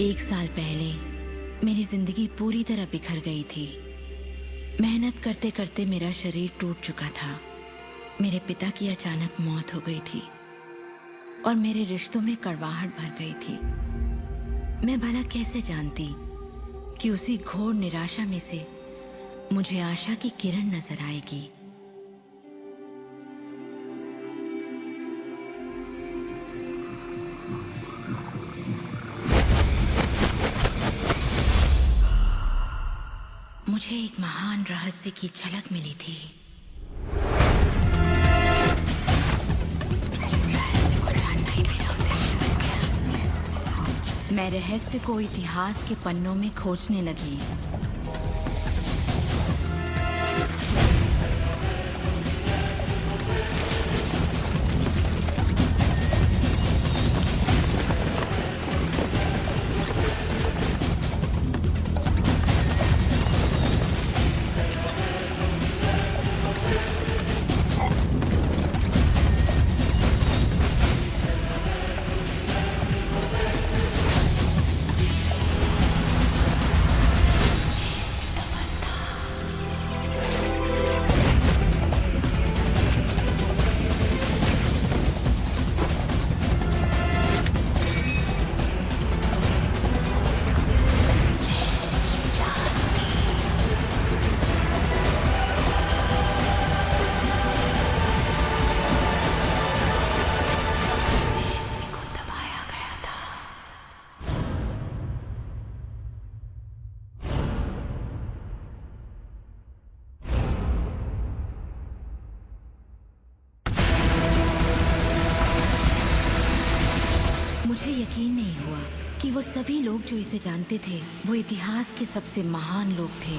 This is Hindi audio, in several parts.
1 साल पहले मेरी जिंदगी पूरी तरह बिखर गई थी। मेहनत करते करते मेरा शरीर टूट चुका था। मेरे पिता की अचानक मौत हो गई थी और मेरे रिश्तों में कड़वाहट भर गई थी। मैं भला कैसे जानती कि उसी घोर निराशा में से मुझे आशा की किरण नजर आएगी। मुझे एक महान रहस्य की झलक मिली थी। मैं रहस्य को इतिहास के पन्नों में खोजने लगी। मुझे यकीन नहीं हुआ कि वो सभी लोग जो इसे जानते थे वो इतिहास के सबसे महान लोग थे।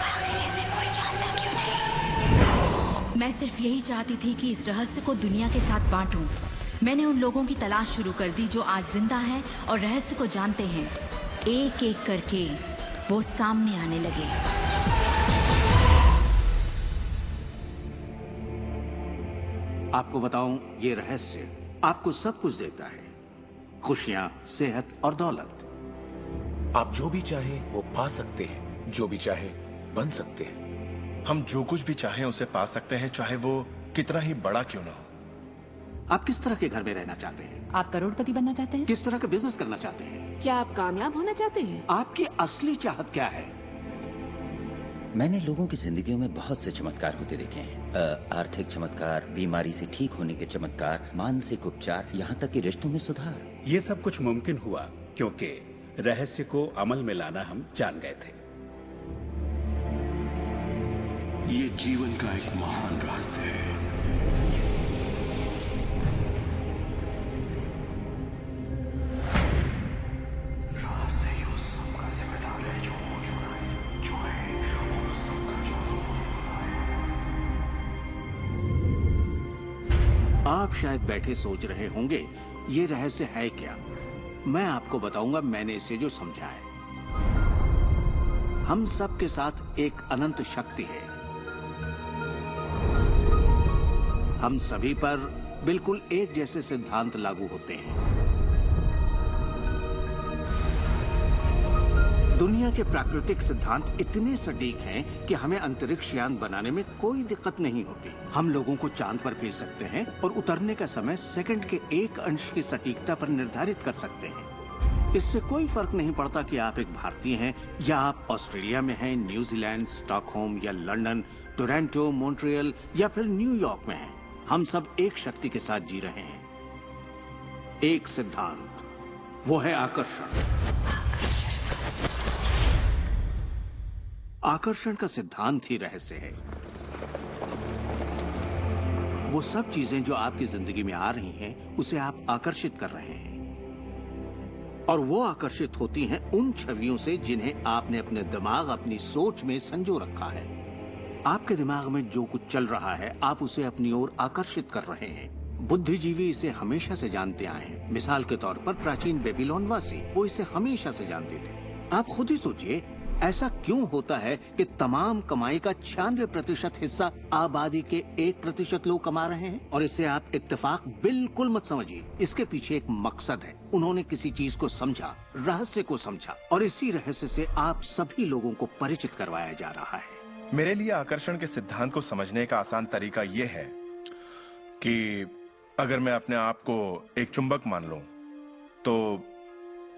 आखिर इसे कोई जानता क्यों नहीं? मैं सिर्फ यही चाहती थी कि इस रहस्य को दुनिया के साथ बांटूं। मैंने उन लोगों की तलाश शुरू कर दी जो आज जिंदा हैं और रहस्य को जानते हैं। एक एक करके वो सामने आने लगे। आपको बताऊं, ये रहस्य आपको सब कुछ देता है, खुशियां, सेहत और दौलत। आप जो भी चाहे वो पा सकते हैं, जो भी चाहे बन सकते हैं। हम जो कुछ भी चाहें उसे पा सकते हैं, चाहे वो कितना ही बड़ा क्यों ना हो। आप किस तरह के घर में रहना चाहते हैं? आप करोड़पति बनना चाहते हैं? किस तरह का बिजनेस करना चाहते हैं? क्या आप कामयाब होना चाहते हैं? आपकी असली चाहत क्या है? मैंने लोगों की जिंदगियों में बहुत से चमत्कार होते देखे हैं। आर्थिक चमत्कार, बीमारी से ठीक होने के चमत्कार, मानसिक उपचार, यहाँ तक कि रिश्तों में सुधार। ये सब कुछ मुमकिन हुआ क्योंकि रहस्य को अमल में लाना हम जान गए थे। ये जीवन का एक महान रहस्य है। आप शायद बैठे सोच रहे होंगे ये रहस्य है क्या। मैं आपको बताऊंगा मैंने इसे जो समझा है। हम सब के साथ एक अनंत शक्ति है। हम सभी पर बिल्कुल एक जैसे सिद्धांत लागू होते हैं। दुनिया के प्राकृतिक सिद्धांत इतने सटीक हैं कि हमें अंतरिक्ष यान बनाने में कोई दिक्कत नहीं होती। हम लोगों को चांद पर भेज सकते हैं और उतरने का समय सेकंड के 1 अंश की सटीकता पर निर्धारित कर सकते हैं। इससे कोई फर्क नहीं पड़ता कि आप एक भारतीय हैं या आप ऑस्ट्रेलिया में हैं, न्यूजीलैंड, स्टॉकहोम या लंदन, टोरंटो, मॉन्ट्रियल या फिर न्यूयॉर्क में हैं। हम सब एक शक्ति के साथ जी रहे हैं, एक सिद्धांत, वो है आकर्षण। आकर्षण का सिद्धांत ही रहस्य है। वो सब चीजें जो आपकी जिंदगी में आ रही हैं, उसे आप आकर्षित कर रहे हैं और वो आकर्षित होती हैं उन छवियों से जिन्हें आपने अपने दिमाग, अपनी सोच में संजो रखा है। आपके दिमाग में जो कुछ चल रहा है, आप उसे अपनी ओर आकर्षित कर रहे हैं। बुद्धिजीवी इसे हमेशा से जानते आए हैं। मिसाल के तौर पर प्राचीन बेबीलोन वासी, वो इसे हमेशा से जानते थे। आप खुद ही सोचिए, ऐसा क्यों होता है कि तमाम कमाई का 96% हिस्सा आबादी के 1% लोग कमा रहे हैं? और इससे आप इत्तेफाक बिल्कुल मत समझिए। इसके पीछे एक मकसद है। उन्होंने किसी चीज को समझा, रहस्य को समझा, और इसी रहस्य से आप सभी लोगों को परिचित करवाया जा रहा है। मेरे लिए आकर्षण के सिद्धांत को समझने का आसान तरीका यह है कि अगर मैं अपने आप को एक चुंबक मान लूं, तो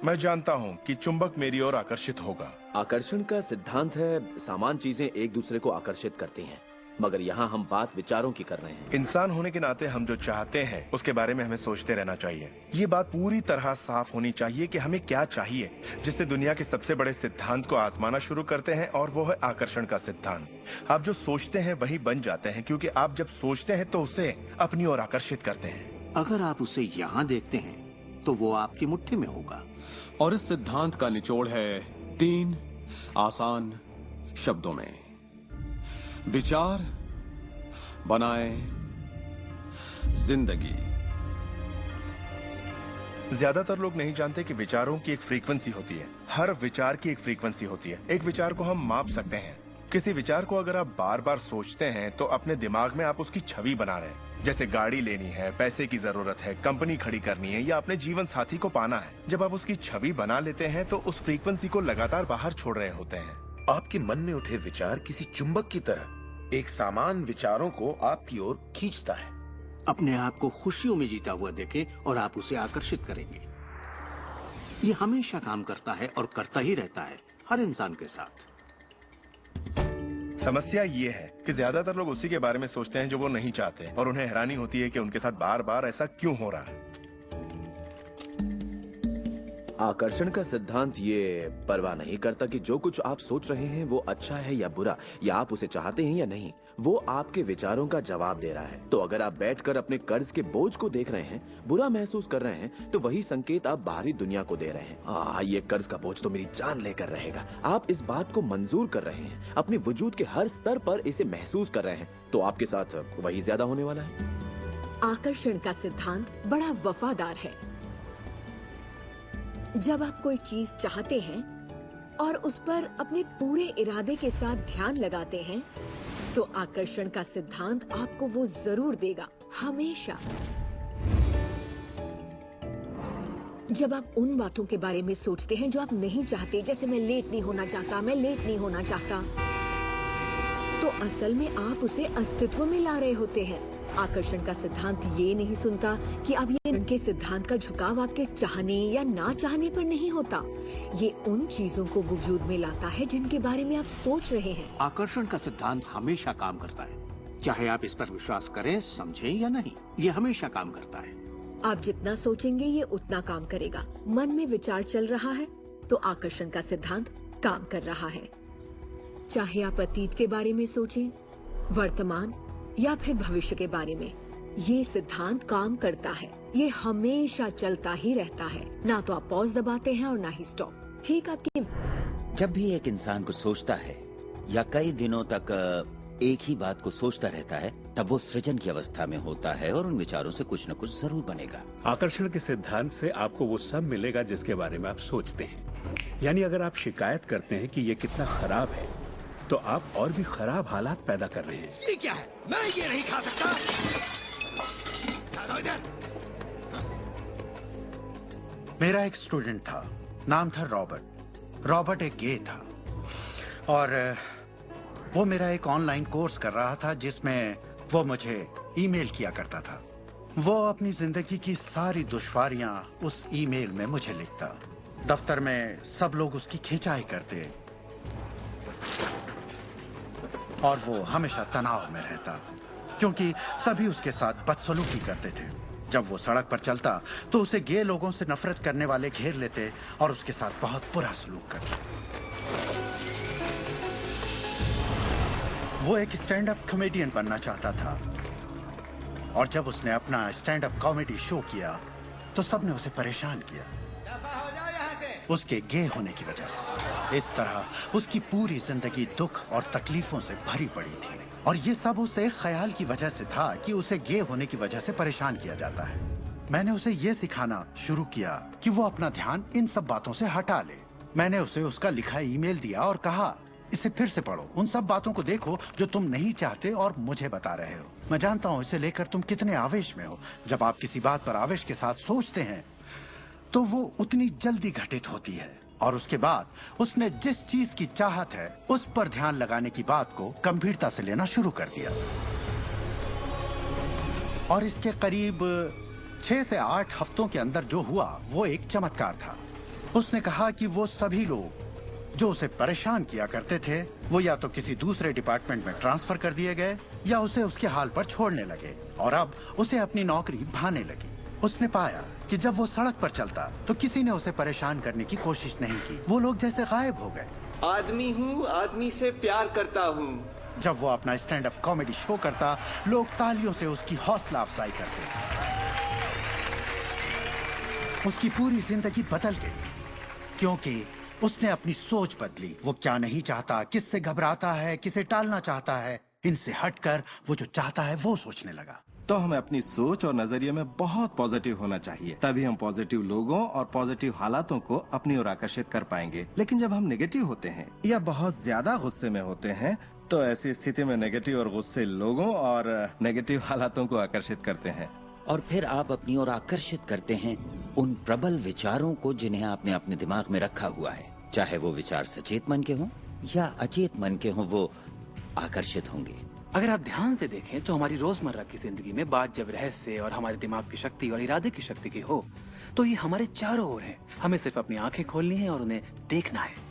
मैं जानता हूं कि चुंबक मेरी ओर आकर्षित होगा। आकर्षण का सिद्धांत है सामान चीजें एक दूसरे को आकर्षित करती हैं, मगर यहाँ हम बात विचारों की कर रहे हैं। इंसान होने के नाते हम जो चाहते हैं उसके बारे में हमें सोचते रहना चाहिए। ये बात पूरी तरह साफ होनी चाहिए कि हमें क्या चाहिए, जिससे दुनिया के सबसे बड़े सिद्धांत को आजमाना शुरू करते हैं, और वो है आकर्षण का सिद्धांत। आप जो सोचते हैं वही बन जाते हैं, क्योंकि आप जब सोचते हैं तो उसे अपनी ओर आकर्षित करते हैं। अगर आप उसे यहाँ देखते हैं तो वो आपकी मुट्ठी में होगा। और इस सिद्धांत का निचोड़ है 3 आसान शब्दों में: विचार बनाए जिंदगी। ज्यादातर लोग नहीं जानते कि विचारों की एक फ्रीक्वेंसी होती है। हर विचार की एक फ्रीक्वेंसी होती है। एक विचार को हम माप सकते हैं। किसी विचार को अगर आप बार बार सोचते हैं तो अपने दिमाग में आप उसकी छवि बना रहे हैं। जैसे गाड़ी लेनी है, पैसे की जरूरत है, कंपनी खड़ी करनी है, या अपने जीवन साथी को पाना है। जब आप उसकी छवि बना लेते हैं तो उस फ्रीक्वेंसी को लगातार बाहर छोड़ रहे होते हैं। आपके मन में उठे विचार किसी चुंबक की तरह एक सामान विचारों को आपकी ओर खींचता है। अपने आप को खुशियों में जीता हुआ देखें और आप उसे आकर्षित करेंगे। ये हमेशा काम करता है और करता ही रहता है, हर इंसान के साथ। समस्या ये है कि ज्यादातर लोग उसी के बारे में सोचते हैं जो वो नहीं चाहते, और उन्हें हैरानी होती है कि उनके साथ बार बार ऐसा क्यों हो रहा है। आकर्षण का सिद्धांत ये परवाह नहीं करता कि जो कुछ आप सोच रहे हैं वो अच्छा है या बुरा, या आप उसे चाहते हैं या नहीं। वो आपके विचारों का जवाब दे रहा है। तो अगर आप बैठकर अपने कर्ज के बोझ को देख रहे हैं, बुरा महसूस कर रहे हैं, तो वही संकेत आप बाहरी दुनिया को दे रहे हैं। ये कर्ज का बोझ तो मेरी जान लेकर रहेगा। आप इस बात को मंजूर कर रहे हैं, अपने वजूद के हर स्तर पर इसे महसूस कर रहे हैं, तो आपके साथ वही ज्यादा होने वाला है। आकर्षण का सिद्धांत बड़ा वफादार है। जब आप कोई चीज चाहते हैं और उस पर अपने पूरे इरादे के साथ ध्यान लगाते हैं, तो आकर्षण का सिद्धांत आपको वो जरूर देगा, हमेशा। जब आप उन बातों के बारे में सोचते हैं जो आप नहीं चाहते, जैसे मैं लेट नहीं होना चाहता, मैं लेट नहीं होना चाहता, तो असल में आप उसे अस्तित्व में ला रहे होते हैं। आकर्षण का सिद्धांत ये नहीं सुनता कि अब ये उनके सिद्धांत का झुकाव आपके चाहने या ना चाहने पर नहीं होता। ये उन चीजों को वजूद में लाता है जिनके बारे में आप सोच रहे हैं। आकर्षण का सिद्धांत हमेशा काम करता है, चाहे आप इस पर विश्वास करें, समझें या नहीं। ये हमेशा काम करता है। आप जितना सोचेंगे ये उतना काम करेगा। मन में विचार चल रहा है तो आकर्षण का सिद्धांत काम कर रहा है। चाहे आप अतीत के बारे में सोचें, वर्तमान या फिर भविष्य के बारे में, ये सिद्धांत काम करता है। ये हमेशा चलता ही रहता है। ना तो आप पॉज दबाते हैं और ना ही स्टॉप। ठीक आपकी। जब भी एक इंसान को सोचता है या कई दिनों तक एक ही बात को सोचता रहता है, तब वो सृजन की अवस्था में होता है और उन विचारों से कुछ न कुछ जरूर बनेगा। आकर्षण के सिद्धांत से आपको वो सब मिलेगा जिसके बारे में आप सोचते हैं। यानी अगर आप शिकायत करते हैं कि ये कितना खराब है, तो आप और भी खराब हालात पैदा कर रहे हैं। ये क्या है? मैं ये नहीं खा सकता। मेरा एक स्टूडेंट था, नाम था रॉबर्ट। रॉबर्ट एक गे था और वो मेरा एक ऑनलाइन कोर्स कर रहा था जिसमें वो मुझे ईमेल किया करता था। वो अपनी जिंदगी की सारी दुश्वारियां उस ईमेल में मुझे लिखता। दफ्तर में सब लोग उसकी खिंचाई करते और वो हमेशा तनाव में रहता क्योंकि सभी उसके साथ बदसलूकी करते थे। जब वो सड़क पर चलता तो उसे गे लोगों से नफरत करने वाले घेर लेते और उसके साथ बहुत बुरा सलूक करते। वो एक स्टैंड अप कॉमेडियन बनना चाहता था और जब उसने अपना स्टैंड अप कॉमेडी शो किया तो सबने उसे परेशान किया उसके गे होने की वजह से। इस तरह उसकी पूरी जिंदगी दुख और तकलीफों से भरी पड़ी थी और ये सब उस एक ख्याल की वजह से था कि उसे गे होने की वजह से परेशान किया जाता है। मैंने उसे ये सिखाना शुरू किया कि वो अपना ध्यान इन सब बातों से हटा ले। मैंने उसे उसका लिखा ईमेल दिया और कहा, इसे फिर से पढ़ो, उन सब बातों को देखो जो तुम नहीं चाहते और मुझे बता रहे हो। मैं जानता हूँ इसे लेकर तुम कितने आवेश में हो। जब आप किसी बात पर आवेश के साथ सोचते हैं तो वो उतनी जल्दी घटित होती है। और उसके बाद उसने जिस चीज की चाहत है उस पर ध्यान लगाने की बात को गंभीरता से लेना शुरू कर दिया। और इसके करीब 6 से 8 हफ्तों के अंदर जो हुआ वो एक चमत्कार था। उसने कहा कि वो सभी लोग जो उसे परेशान किया करते थे वो या तो किसी दूसरे डिपार्टमेंट में ट्रांसफर कर दिए गए या उसे उसके हाल पर छोड़ने लगे, और अब उसे अपनी नौकरी भाने लगी। उसने पाया कि जब वो सड़क पर चलता तो किसी ने उसे परेशान करने की कोशिश नहीं की। वो लोग जैसे गायब हो गए। आदमी हूँ, आदमी से प्यार करता हूँ। जब वो अपना स्टैंड अप कॉमेडी शो करता, लोग तालियों से उसकी हौसला अफजाई करते। उसकी पूरी जिंदगी बदल गई क्योंकि उसने अपनी सोच बदली। वो क्या नहीं चाहता, किससे घबराता है, किसे टालना चाहता है, इनसे हटकर वो जो चाहता है वो सोचने लगा। तो हमें अपनी सोच और नजरिए में बहुत पॉजिटिव होना चाहिए, तभी हम पॉजिटिव लोगों और पॉजिटिव हालातों को अपनी ओर आकर्षित कर पाएंगे। लेकिन जब हम नेगेटिव होते हैं या बहुत ज्यादा गुस्से में होते हैं तो ऐसी स्थिति में नेगेटिव और गुस्से लोगों और नेगेटिव हालातों को आकर्षित करते हैं। और फिर आप अपनी ओर आकर्षित करते हैं उन प्रबल विचारों को जिन्हें आपने अपने दिमाग में रखा हुआ है। चाहे वो विचार सचेत मन के हों या अचेत मन के हों, वो आकर्षित होंगे। अगर आप ध्यान से देखें तो हमारी रोजमर्रा की जिंदगी में बात जब रहस्य और हमारे दिमाग की शक्ति और इरादे की शक्ति की हो तो ये हमारे चारों ओर है। हमें सिर्फ अपनी आंखें खोलनी है और उन्हें देखना है।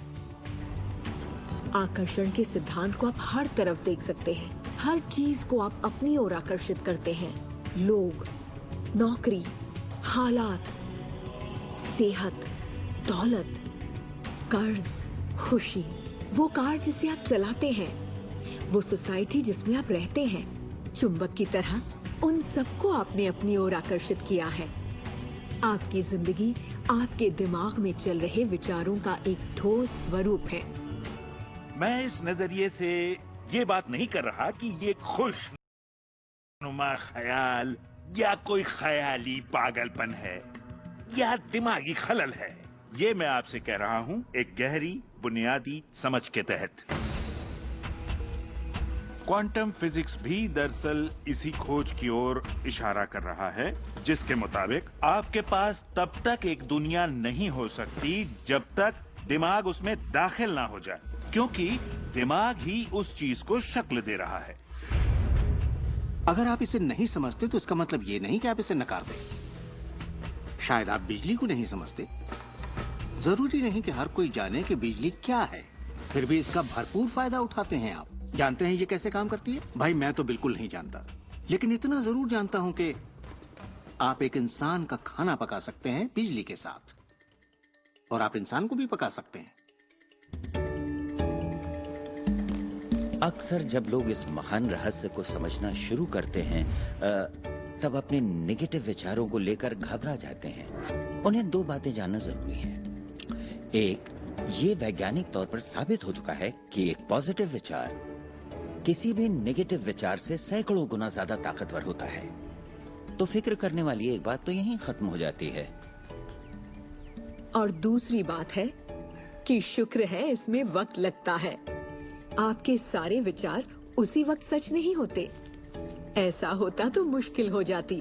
आकर्षण के सिद्धांत को आप हर तरफ देख सकते हैं। हर चीज को आप अपनी ओर आकर्षित करते हैं। लोग, नौकरी, हालात, सेहत, दौलत, कर्ज, खुशी, वो कार जिसे आप चलाते हैं, वो सोसाइटी जिसमें आप रहते हैं, चुंबक की तरह उन सबको आपने अपनी ओर आकर्षित किया है। आपकी जिंदगी आपके दिमाग में चल रहे विचारों का एक ठोस स्वरूप है। मैं इस नजरिए से ये बात नहीं कर रहा कि ये खुशनुमा ख्याल या कोई ख्याली पागलपन है या दिमागी खलल है। ये मैं आपसे कह रहा हूँ एक गहरी बुनियादी समझ के तहत। क्वांटम फिजिक्स भी दरअसल इसी खोज की ओर इशारा कर रहा है जिसके मुताबिक आपके पास तब तक एक दुनिया नहीं हो सकती जब तक दिमाग उसमें दाखिल ना हो जाए, क्योंकि दिमाग ही उस चीज को शक्ल दे रहा है। अगर आप इसे नहीं समझते तो इसका मतलब ये नहीं कि आप इसे नकार दें। शायद आप बिजली को नहीं समझते। जरूरी नहीं कि हर कोई जाने कि बिजली क्या है, फिर भी इसका भरपूर फायदा उठाते हैं आप। जानते हैं ये कैसे काम करती है? भाई मैं तो बिल्कुल नहीं जानता, लेकिन इतना जरूर जानता हूं कि आप एक इंसान का खाना पका सकते हैं बिजली के साथ, और आप इंसान को भी पका सकते हैं। अक्सर जब लोग इस महान रहस्य को समझना शुरू करते हैं तब अपने नेगेटिव विचारों को लेकर घबरा जाते हैं। उन्हें दो बातें जानना जरूरी है। एक, ये वैज्ञानिक तौर पर साबित हो चुका है कि एक पॉजिटिव विचार किसी भी नेगेटिव विचार से सैकड़ों गुना ज्यादा ताकतवर होता है। तो फिक्र करने वाली एक बात तो यहीं खत्म हो जाती है। और दूसरी बात है कि शुक्र है इसमें वक्त लगता है। आपके सारे विचार उसी वक्त सच नहीं होते। ऐसा होता तो मुश्किल हो जाती।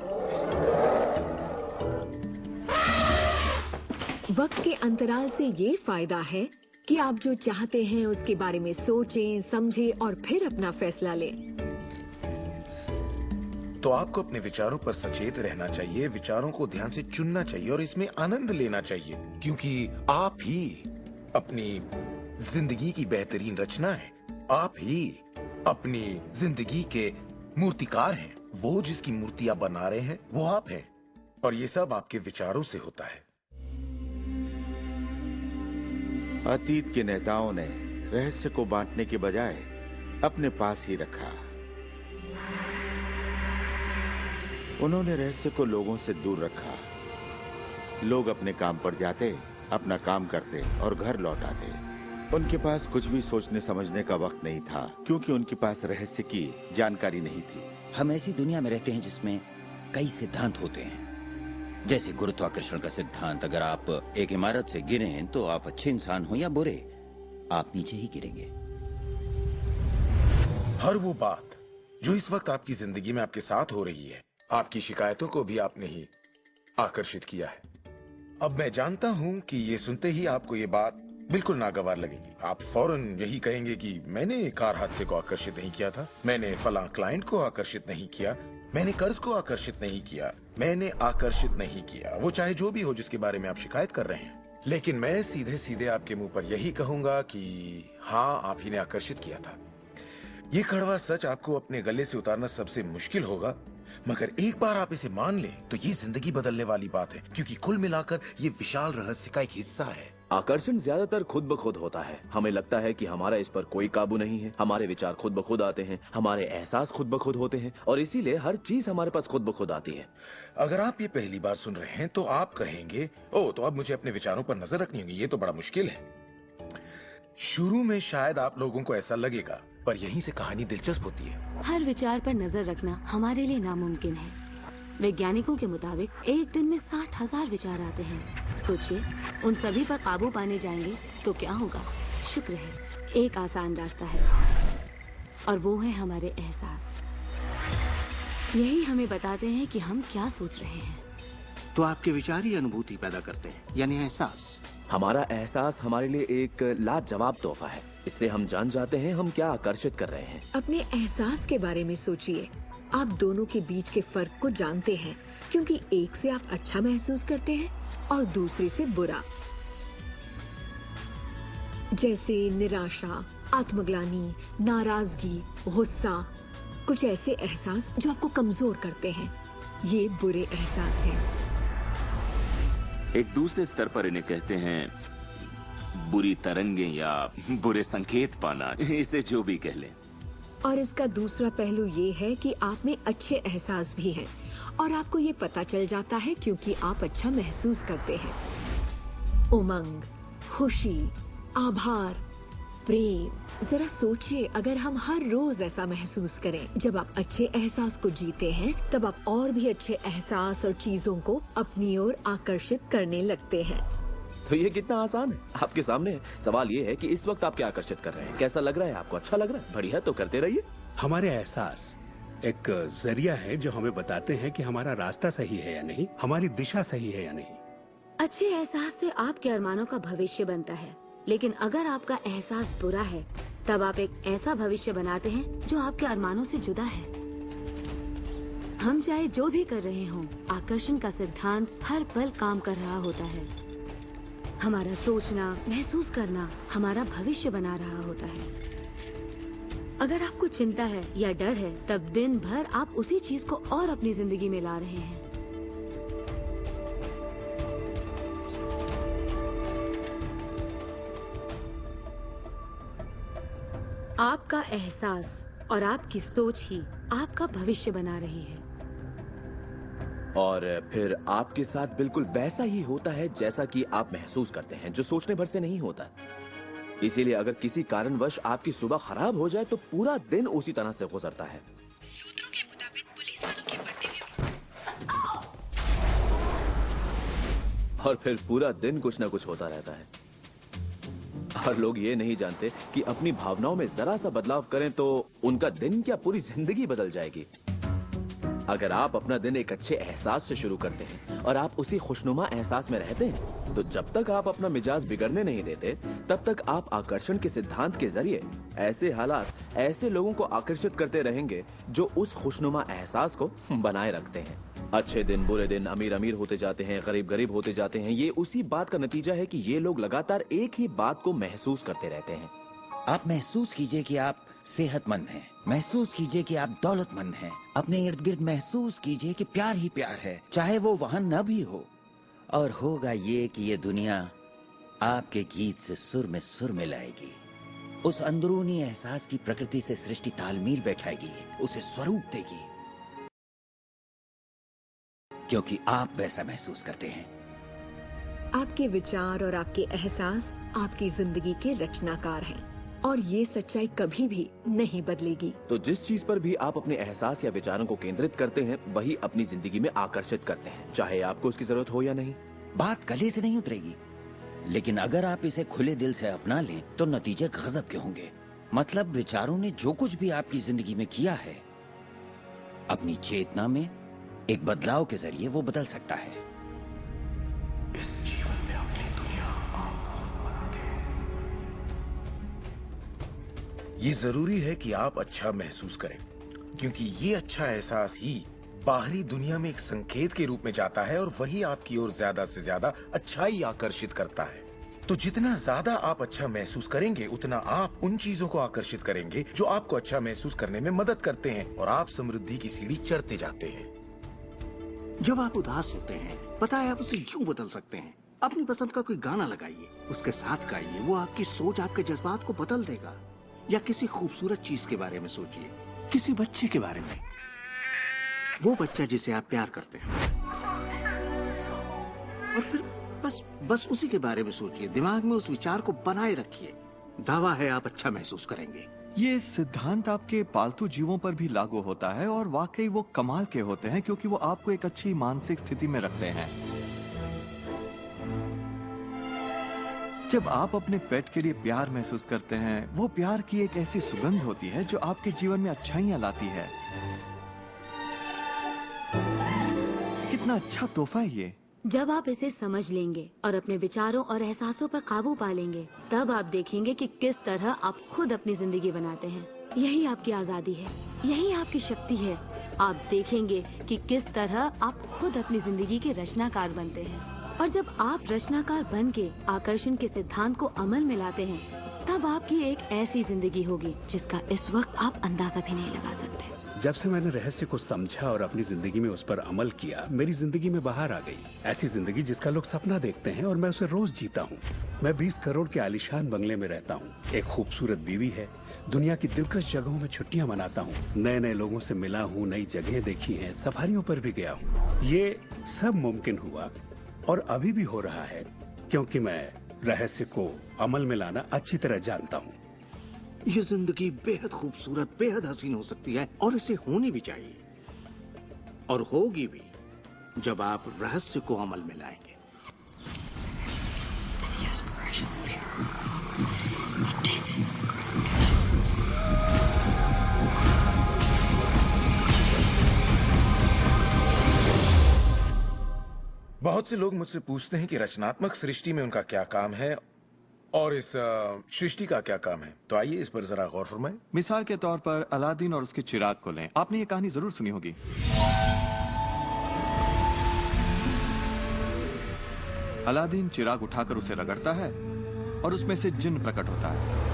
वक्त के अंतराल से ये फायदा है कि आप जो चाहते हैं उसके बारे में सोचें, समझें और फिर अपना फैसला लें। तो आपको अपने विचारों पर सचेत रहना चाहिए, विचारों को ध्यान से चुनना चाहिए और इसमें आनंद लेना चाहिए, क्योंकि आप ही अपनी जिंदगी की बेहतरीन रचना है। आप ही अपनी जिंदगी के मूर्तिकार हैं। वो जिसकी मूर्तियां बना रहे हैं वो आप हैं, और ये सब आपके विचारों से होता है। अतीत के नेताओं ने रहस्य को बांटने के बजाय अपने पास ही रखा। उन्होंने रहस्य को लोगों से दूर रखा। लोग अपने काम पर जाते, अपना काम करते और घर लौट आते। उनके पास कुछ भी सोचने समझने का वक्त नहीं था, क्योंकि उनके पास रहस्य की जानकारी नहीं थी। हम ऐसी दुनिया में रहते हैं जिसमें कई सिद्धांत होते हैं, जैसे गुरुत्वाकर्षण का सिद्धांत, अगर आप एक इमारत से गिरें तो आप अच्छे इंसान हो या बुरे, आप नीचे ही गिरेंगे। हर वो बात जो इस वक्त आपकी जिंदगी में आपके साथ हो रही है, आपकी शिकायतों को भी आपने ही आकर्षित किया है। अब मैं जानता हूं कि ये सुनते ही आपको ये बात बिल्कुल नागवार लगेगी। आप फौरन यही कहेंगे कि मैंने कार हादसे को आकर्षित नहीं किया था, मैंने फलां क्लाइंट को आकर्षित नहीं किया, मैंने कर्ज को आकर्षित नहीं किया, मैंने आकर्षित नहीं किया, वो चाहे जो भी हो जिसके बारे में आप शिकायत कर रहे हैं। लेकिन मैं सीधे सीधे आपके मुंह पर यही कहूंगा कि हाँ, आप ही ने आकर्षित किया था। ये कड़वा सच आपको अपने गले से उतारना सबसे मुश्किल होगा, मगर एक बार आप इसे मान लें तो ये जिंदगी बदलने वाली बात है, क्योंकि कुल मिलाकर ये विशाल रहस्य का एक हिस्सा है। आकर्षण ज्यादातर खुद ब खुद होता है। हमें लगता है कि हमारा इस पर कोई काबू नहीं है, हमारे विचार खुद ब खुद आते हैं, हमारे एहसास खुद ब खुद होते हैं, और इसीलिए हर चीज हमारे पास खुद ब खुद आती है। अगर आप ये पहली बार सुन रहे हैं तो आप कहेंगे, ओ तो अब मुझे अपने विचारों पर नजर रखनी होगी, ये तो बड़ा मुश्किल है। शुरू में शायद आप लोगों को ऐसा लगेगा, पर यहीं से कहानी दिलचस्प होती है। हर विचार पर नजर रखना हमारे लिए नामुमकिन है। वैज्ञानिकों के मुताबिक एक दिन में 60,000 विचार आते हैं। सोचिए, उन सभी पर काबू पाने जाएंगे तो क्या होगा? शुक्र है, एक आसान रास्ता है, और वो है हमारे एहसास। यही हमें बताते हैं कि हम क्या सोच रहे हैं। तो आपके विचार ही अनुभूति पैदा करते हैं, यानी एहसास। हमारा एहसास हमारे लिए एक लाजवाब तोहफा है। इससे हम जान जाते हैं हम क्या आकर्षित कर रहे हैं। अपने एहसास के बारे में सोचिए। आप दोनों के बीच के फर्क को जानते हैं, क्योंकि एक से आप अच्छा महसूस करते हैं और दूसरे से बुरा। जैसे निराशा, आत्मग्लानि, नाराजगी, गुस्सा, कुछ ऐसे एहसास जो आपको कमजोर करते हैं, ये बुरे एहसास हैं। एक दूसरे स्तर पर इन्हें कहते हैं बुरी तरंगें या बुरे संकेत पाना, इसे जो भी कह लें। और इसका दूसरा पहलू ये है कि आप में अच्छे एहसास भी हैं, और आपको ये पता चल जाता है क्योंकि आप अच्छा महसूस करते हैं। उमंग, खुशी, आभार, प्रेम। जरा सोचिए, अगर हम हर रोज ऐसा महसूस करें। जब आप अच्छे एहसास को जीते हैं, तब आप और भी अच्छे एहसास और चीजों को अपनी ओर आकर्षित करने लगते हैं। तो ये कितना आसान है, आपके सामने है। सवाल ये है कि इस वक्त आप क्या आकर्षित कर रहे हैं। कैसा लग रहा है आपको? अच्छा लग रहा है? बढ़िया, तो करते रहिए। हमारे एहसास एक जरिया है जो हमें बताते हैं कि हमारा रास्ता सही है या नहीं, हमारी दिशा सही है या नहीं। अच्छे एहसास से आपके अरमानों का भविष्य बनता है, लेकिन अगर आपका एहसास बुरा है, तब आप एक ऐसा भविष्य बनाते हैं जो आपके अरमानों से जुदा है। हम चाहे जो भी कर रहे हों, आकर्षण का सिद्धांत हर पल काम कर रहा होता है। हमारा सोचना, महसूस करना हमारा भविष्य बना रहा होता है। अगर आपको चिंता है या डर है, तब दिन भर आप उसी चीज को और अपनी जिंदगी में ला रहे हैं। आपका एहसास और आपकी सोच ही आपका भविष्य बना रही है। और फिर आपके साथ बिल्कुल वैसा ही होता है जैसा कि आप महसूस करते हैं, जो सोचने भर से नहीं होता। इसीलिए अगर किसी कारणवश आपकी सुबह खराब हो जाए तो पूरा दिन उसी तरह से गुजरता है। सूत्रों के मुताबिक पुलिस वालों के बर्थडे में और फिर पूरा दिन कुछ न कुछ होता रहता है। और लोग ये नहीं जानते कि अपनी भावनाओं में जरा सा बदलाव करें तो उनका दिन क्या पूरी जिंदगी बदल जाएगी। अगर आप अपना दिन एक अच्छे एहसास से शुरू करते हैं और आप उसी खुशनुमा एहसास में रहते हैं, तो जब तक आप अपना मिजाज बिगड़ने नहीं देते, तब तक आप आकर्षण के सिद्धांत के जरिए ऐसे हालात, ऐसे लोगों को आकर्षित करते रहेंगे जो उस खुशनुमा एहसास को बनाए रखते हैं। अच्छे दिन, बुरे दिन, अमीर अमीर होते जाते हैं, गरीब गरीब होते जाते हैं। ये उसी बात का नतीजा है कि ये लोग लगातार एक ही बात को महसूस करते रहते हैं। आप महसूस कीजिए कि आप सेहतमंद हैं, महसूस कीजिए कि आप दौलतमंद हैं, अपने इर्द गिर्द महसूस कीजिए कि प्यार ही प्यार है, चाहे वो वहाँ न भी हो। और होगा ये कि ये दुनिया आपके गीत से सुर में मिलाएगी। उस अंदरूनी एहसास की प्रकृति से सृष्टि तालमेल बैठाएगी, उसे स्वरूप देगी, क्योंकि आप वैसा महसूस करते हैं। आपके विचार और आपके एहसास आपकी जिंदगी के रचनाकार हैं। और ये सच्चाई कभी भी नहीं बदलेगी। तो जिस चीज पर भी आप अपने एहसास या विचारों को केंद्रित करते हैं वही अपनी जिंदगी में आकर्षित करते हैं, चाहे आपको उसकी जरूरत हो या नहीं। बात गले से नहीं उतरेगी, लेकिन अगर आप इसे खुले दिल से अपना लें तो नतीजे गजब के होंगे। मतलब विचारों ने जो कुछ भी आपकी जिंदगी में किया है, अपनी चेतना में एक बदलाव के जरिए वो बदल सकता है। इस जीवन में अपनी दुनिया आप खुद बनाते हैं। ये जरूरी है कि आप अच्छा महसूस करें, क्योंकि ये अच्छा एहसास ही बाहरी दुनिया में एक संकेत के रूप में जाता है और वही आपकी ओर ज्यादा से ज्यादा अच्छाई आकर्षित करता है। तो जितना ज्यादा आप अच्छा महसूस करेंगे उतना आप उन चीजों को आकर्षित करेंगे जो आपको अच्छा महसूस करने में मदद करते हैं और आप समृद्धि की सीढ़ी चढ़ते जाते हैं। जब आप उदास होते हैं, पता है आप उसे क्यों बदल सकते हैं। अपनी पसंद का कोई गाना लगाइए, उसके साथ गाइए, वो आपकी सोच, आपके जज्बात को बदल देगा। या किसी खूबसूरत चीज के बारे में सोचिए, किसी बच्चे के बारे में, वो बच्चा जिसे आप प्यार करते हैं, और फिर बस उसी के बारे में सोचिए। दिमाग में उस विचार को बनाए रखिए। दावा है आप अच्छा महसूस करेंगे। ये सिद्धांत आपके पालतू जीवों पर भी लागू होता है और वाकई वो कमाल के होते हैं, क्योंकि वो आपको एक अच्छी मानसिक स्थिति में रखते हैं। जब आप अपने पेट के लिए प्यार महसूस करते हैं, वो प्यार की एक ऐसी सुगंध होती है जो आपके जीवन में अच्छाइयाँ लाती है। कितना अच्छा तोहफा है ये। जब आप इसे समझ लेंगे और अपने विचारों और एहसासों पर काबू पा लेंगे, तब आप देखेंगे कि किस तरह आप खुद अपनी जिंदगी बनाते हैं। यही आपकी आजादी है, यही आपकी शक्ति है। आप देखेंगे कि किस तरह आप खुद अपनी जिंदगी के रचनाकार बनते हैं। और जब आप रचनाकार बन के आकर्षण के सिद्धांत को अमल में लाते हैं, तब आपकी एक ऐसी जिंदगी होगी जिसका इस वक्त आप अंदाजा भी नहीं लगा सकते। जब से मैंने रहस्य को समझा और अपनी जिंदगी में उस पर अमल किया, मेरी जिंदगी में बाहर आ गई ऐसी जिंदगी जिसका लोग सपना देखते हैं और मैं उसे रोज जीता हूँ। मैं 20 करोड़ के आलीशान बंगले में रहता हूँ, एक खूबसूरत बीवी है, दुनिया की दिलकश जगहों में छुट्टियां मनाता हूँ, नए नए लोगों से मिला हूँ, नई जगहें देखी हैं, सफारियों पर भी गया हूँ। ये सब मुमकिन हुआ और अभी भी हो रहा है क्योंकि मैं रहस्य को अमल में लाना अच्छी तरह जानता हूँ। ये जिंदगी बेहद खूबसूरत, बेहद हसीन हो सकती है और इसे होनी भी चाहिए, और होगी भी जब आप रहस्य को अमल में लाएंगे। बहुत से लोग मुझसे पूछते हैं कि रचनात्मक सृष्टि में उनका क्या काम है और इस सृष्टि का क्या काम है। तो आइए इस पर जरा गौर फरमाएं। मिसाल के तौर पर अलादीन और उसके चिराग को लें। आपने ये कहानी जरूर सुनी होगी। अलादीन चिराग उठाकर उसे रगड़ता है और उसमें से जिन्न प्रकट होता है।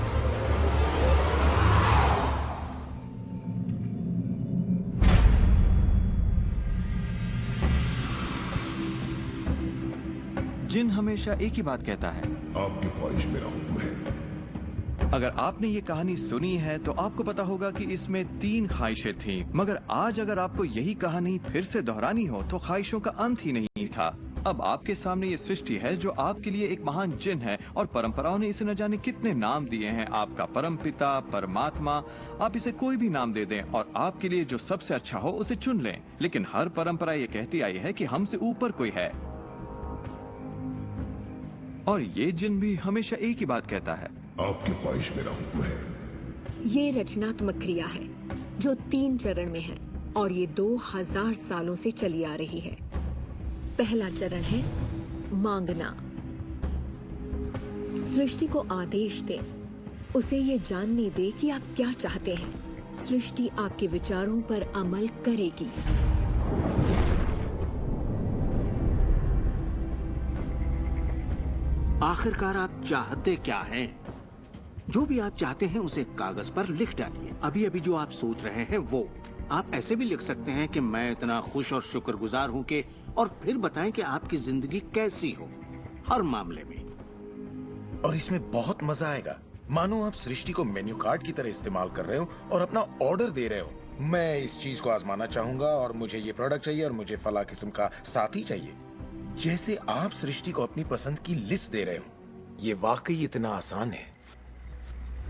जिन हमेशा एक ही बात कहता है, आपकी ख्वाहिश मेरा हुक्म है। अगर आपने ये कहानी सुनी है तो आपको पता होगा कि इसमें 3 ख्वाहिशें थीं, मगर आज अगर आपको यही कहानी फिर से दोहरानी हो तो ख्वाहिशों का अंत ही नहीं था। अब आपके सामने ये सृष्टि है जो आपके लिए एक महान जिन है और परंपराओं ने इसे न जाने कितने नाम दिए हैं। आपका परमपिता, परमात्मा, आप इसे कोई भी नाम दे दें और आपके लिए जो सबसे अच्छा हो उसे चुन लें। लेकिन हर परंपरा ये कहती आई है कि हमसे ऊपर कोई है, और ये जिन भी हमेशा एक ही बात कहता है, आपकी ख्वाहिश मेरा हुक्म है। ये रचनात्मक क्रिया है जो 3 चरण में है और ये 2000 सालों से चली आ रही है। पहला चरण है मांगना। सृष्टि को आदेश दें, उसे ये जानने दे कि आप क्या चाहते हैं। सृष्टि आपके विचारों पर अमल करेगी। आखिरकार आप चाहते क्या हैं? जो भी आप चाहते हैं उसे कागज पर लिख डालिए। अभी अभी जो आप सोच रहे हैं वो आप ऐसे भी लिख सकते हैं कि मैं इतना खुश और शुक्रगुजार हूं कि, और फिर बताएं कि आपकी जिंदगी कैसी हो हर मामले में। और इसमें बहुत मजा आएगा। मानो आप सृष्टि को मेन्यू कार्ड की तरह इस्तेमाल कर रहे हो और अपना ऑर्डर दे रहे हो। मैं इस चीज को आजमाना चाहूंगा और मुझे ये प्रोडक्ट चाहिए और मुझे फला किस्म का साथी चाहिए। जैसे आप सृष्टि को अपनी पसंद की लिस्ट दे रहे हो। ये वाकई इतना आसान है।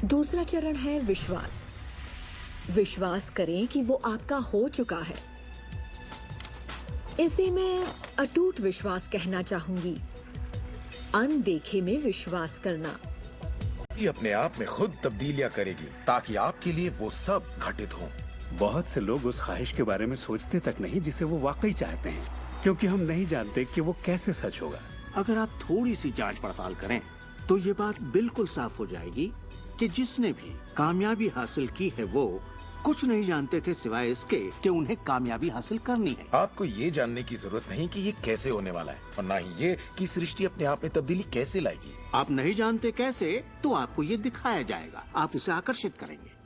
दूसरा चरण है विश्वास। विश्वास करें कि वो आपका हो चुका है। इसे मैं अटूट विश्वास कहना चाहूंगी। अनदेखे में विश्वास करना। ये अपने आप में खुद तब्दीलियां करेगी ताकि आपके लिए वो सब घटित हो। बहुत से लोग उस ख्वाहिश के बारे में सोचते तक नहीं जिसे वो वाकई चाहते हैं, क्योंकि हम नहीं जानते कि वो कैसे सच होगा। अगर आप थोड़ी सी जांच पड़ताल करें तो ये बात बिल्कुल साफ हो जाएगी कि जिसने भी कामयाबी हासिल की है वो कुछ नहीं जानते थे सिवाय इसके कि उन्हें कामयाबी हासिल करनी है। आपको ये जानने की जरूरत नहीं कि ये कैसे होने वाला है और ना ही ये कि सृष्टि अपने आप में तब्दीली कैसे लाएगी। आप नहीं जानते कैसे, तो आपको ये दिखाया जाएगा। आप उसे आकर्षित करेंगे।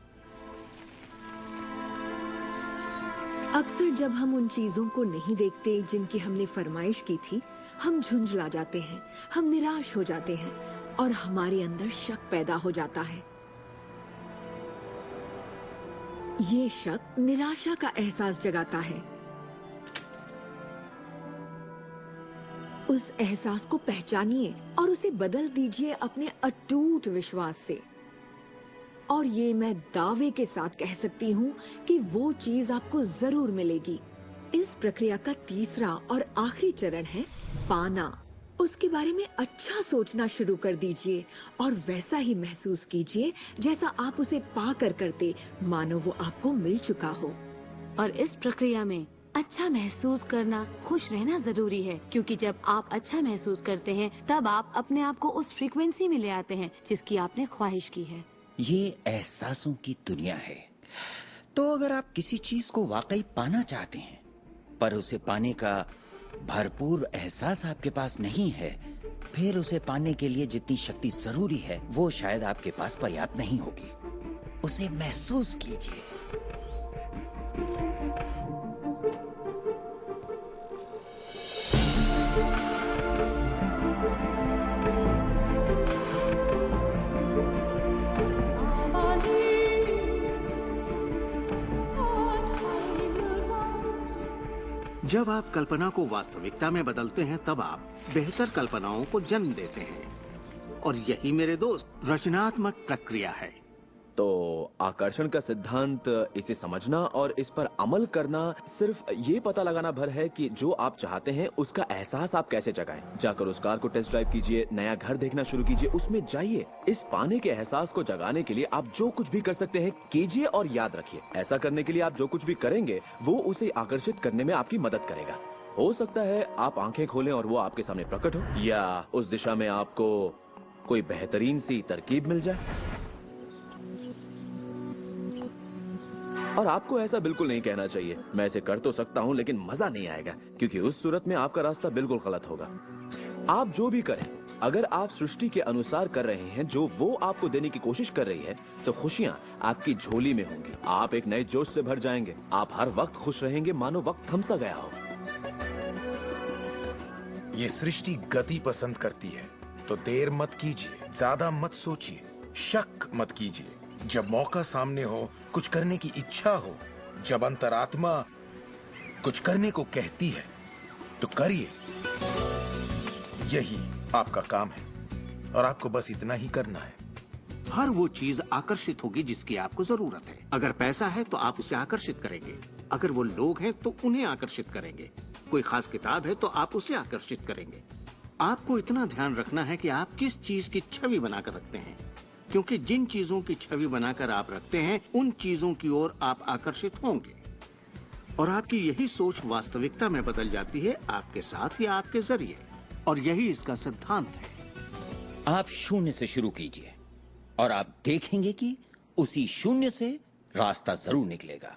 अक्सर जब हम उन चीजों को नहीं देखते जिनकी हमने फरमाइश की थी, हम झुंझला जाते हैं, हम निराश हो जाते हैं और हमारे अंदर शक पैदा हो जाता है। ये शक निराशा का एहसास जगाता है। उस एहसास को पहचानिए और उसे बदल दीजिए अपने अटूट विश्वास से। और ये मैं दावे के साथ कह सकती हूँ कि वो चीज आपको जरूर मिलेगी। इस प्रक्रिया का तीसरा और आखिरी चरण है पाना। उसके बारे में अच्छा सोचना शुरू कर दीजिए और वैसा ही महसूस कीजिए जैसा आप उसे पाकर करते, मानो वो आपको मिल चुका हो। और इस प्रक्रिया में अच्छा महसूस करना, खुश रहना जरूरी है, क्योंकि जब आप अच्छा महसूस करते हैं तब आप अपने आप को उस फ्रीक्वेंसी में ले आते हैं जिसकी आपने ख्वाहिश की है। ये एहसासों की दुनिया है। तो अगर आप किसी चीज को वाकई पाना चाहते हैं पर उसे पाने का भरपूर एहसास आपके पास नहीं है, फिर उसे पाने के लिए जितनी शक्ति जरूरी है वो शायद आपके पास पर्याप्त नहीं होगी। उसे महसूस कीजिए। जब आप कल्पना को वास्तविकता में बदलते हैं तब आप बेहतर कल्पनाओं को जन्म देते हैं। और यही मेरे दोस्त रचनात्मक प्रक्रिया है। तो आकर्षण का सिद्धांत, इसे समझना और इस पर अमल करना सिर्फ ये पता लगाना भर है कि जो आप चाहते हैं उसका एहसास आप कैसे जगाएं। जाकर उस कार को टेस्ट ड्राइव कीजिए, नया घर देखना शुरू कीजिए, उसमें जाइए। इस पाने के एहसास को जगाने के लिए आप जो कुछ भी कर सकते हैं कीजिए और याद रखिए, ऐसा करने के लिए आप जो कुछ भी करेंगे वो उसे आकर्षित करने में आपकी मदद करेगा। हो सकता है आप आंखें खोलें और वो आपके सामने प्रकट हो, या उस दिशा में आपको कोई बेहतरीन सी तरकीब मिल जाए। और आपको ऐसा बिल्कुल नहीं कहना चाहिए, मैं इसे कर तो सकता हूँ लेकिन मजा नहीं आएगा, क्योंकि उस सूरत में आपका रास्ता बिल्कुल गलत होगा। आप जो भी करें, अगर आप सृष्टि के अनुसार कर रहे हैं जो वो आपको देने की कोशिश कर रही है, तो खुशियाँ आपकी झोली में होंगी। आप एक नए जोश से भर जाएंगे। आप हर वक्त खुश रहेंगे मानो वक्त थम सा गया हो। ये सृष्टि गति पसंद करती है, तो देर मत कीजिए, ज्यादा मत सोचिए, शक मत कीजिए। जब मौका सामने हो, कुछ करने की इच्छा हो, जब अंतरात्मा कुछ करने को कहती है, तो करिए। यही आपका काम है और आपको बस इतना ही करना है। हर वो चीज आकर्षित होगी जिसकी आपको जरूरत है। अगर पैसा है तो आप उसे आकर्षित करेंगे। अगर वो लोग हैं तो उन्हें आकर्षित करेंगे। कोई खास किताब है तो आप उसे आकर्षित करेंगे। आपको इतना ध्यान रखना है कि आप किस चीज की छवि बनाकर रखते हैं, क्योंकि जिन चीजों की छवि बनाकर आप रखते हैं उन चीजों की ओर आप आकर्षित होंगे। और आपकी यही सोच वास्तविकता में बदल जाती है, आपके साथ या आपके जरिए। और यही इसका सिद्धांत है। आप शून्य से शुरू कीजिए और आप देखेंगे कि उसी शून्य से रास्ता जरूर निकलेगा।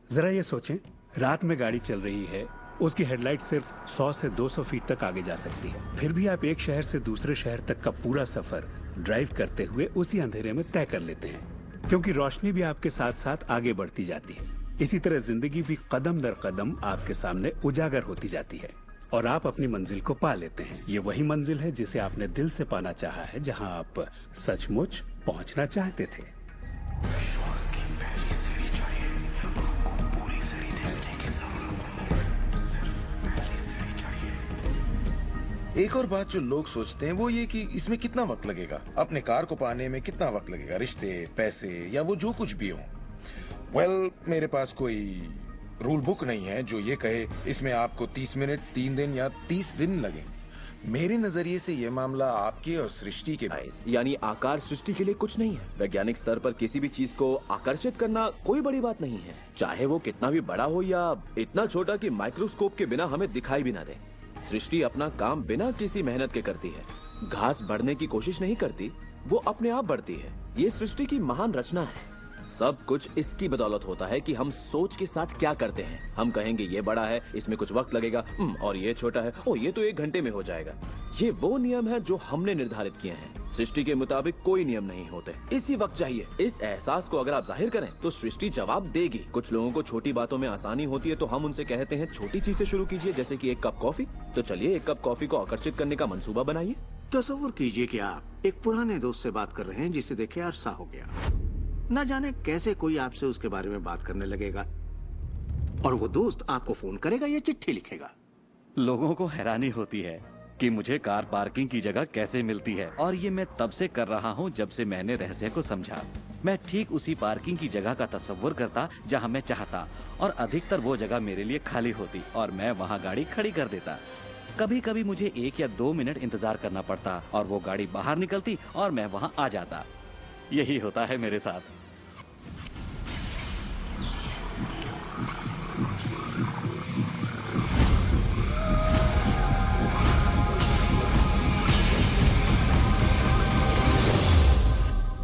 जरा ये सोचें, रात में गाड़ी चल रही है, उसकी हेडलाइट सिर्फ 100 से 200 फीट तक आगे जा सकती है। फिर भी आप एक शहर से दूसरे शहर तक का पूरा सफर ड्राइव करते हुए उसी अंधेरे में तय कर लेते हैं, क्योंकि रोशनी भी आपके साथ साथ आगे बढ़ती जाती है। इसी तरह जिंदगी भी कदम दर कदम आपके सामने उजागर होती जाती है और आप अपनी मंजिल को पा लेते हैं। ये वही मंजिल है जिसे आपने दिल से पाना चाहा है, जहां आप सचमुच पहुंचना चाहते थे। एक और बात जो लोग सोचते हैं वो ये कि इसमें कितना वक्त लगेगा, अपने कार को पाने में कितना वक्त लगेगा, रिश्ते, पैसे या वो जो कुछ भी हो। वेल, मेरे पास कोई रूल बुक नहीं है जो ये कहे इसमें आपको 30 मिनट, 3 दिन या 30 दिन लगे। मेरे नजरिए से ये मामला आपके और सृष्टि के यानी आकार सृष्टि के लिए कुछ नहीं है। वैज्ञानिक स्तर पर किसी भी चीज को आकर्षित करना कोई बड़ी बात नहीं है, चाहे वो कितना भी बड़ा हो या इतना छोटा कि माइक्रोस्कोप के बिना हमें दिखाई भी ना दे। सृष्टि अपना काम बिना किसी मेहनत के करती है। घास बढ़ने की कोशिश नहीं करती, वो अपने आप बढ़ती है। ये सृष्टि की महान रचना है। सब कुछ इसकी बदौलत होता है कि हम सोच के साथ क्या करते हैं। हम कहेंगे ये बड़ा है, इसमें कुछ वक्त लगेगा, और ये छोटा है, ओ ये तो 1 घंटे में हो जाएगा। ये वो नियम है जो हमने निर्धारित किए हैं। सृष्टि के मुताबिक कोई नियम नहीं होते। इसी वक्त चाहिए। इस एहसास को अगर आप जाहिर करें तो सृष्टि जवाब देगी। कुछ लोगों को छोटी बातों में आसानी होती है तो हम उनसे कहते हैं छोटी चीज से शुरू कीजिए, जैसे कि 1 कप कॉफी। तो चलिए 1 कप कॉफी को आकर्षित करने का मंसूबा बनाइए। तस्वीर कीजिए कि आप एक पुराने दोस्त से बात कर रहे हैं जिसे देखे अरसा हो गया। न जाने कैसे कोई आपसे उसके बारे में बात करने लगेगा और वो दोस्त आपको फोन करेगा या चिट्ठी लिखेगा। लोगों को हैरानी होती है कि मुझे कार पार्किंग की जगह कैसे मिलती है, और ये मैं तब से कर रहा हूँ जब से मैंने रहस्य को समझा। मैं ठीक उसी पार्किंग की जगह का तस्वुर करता जहाँ मैं चाहता, और अधिकतर वो जगह मेरे लिए खाली होती और मैं वहाँ गाड़ी खड़ी कर देता। कभी कभी मुझे 1 या 2 मिनट इंतजार करना पड़ता और वो गाड़ी बाहर निकलती और मैं वहाँ आ जाता। यही होता है मेरे साथ।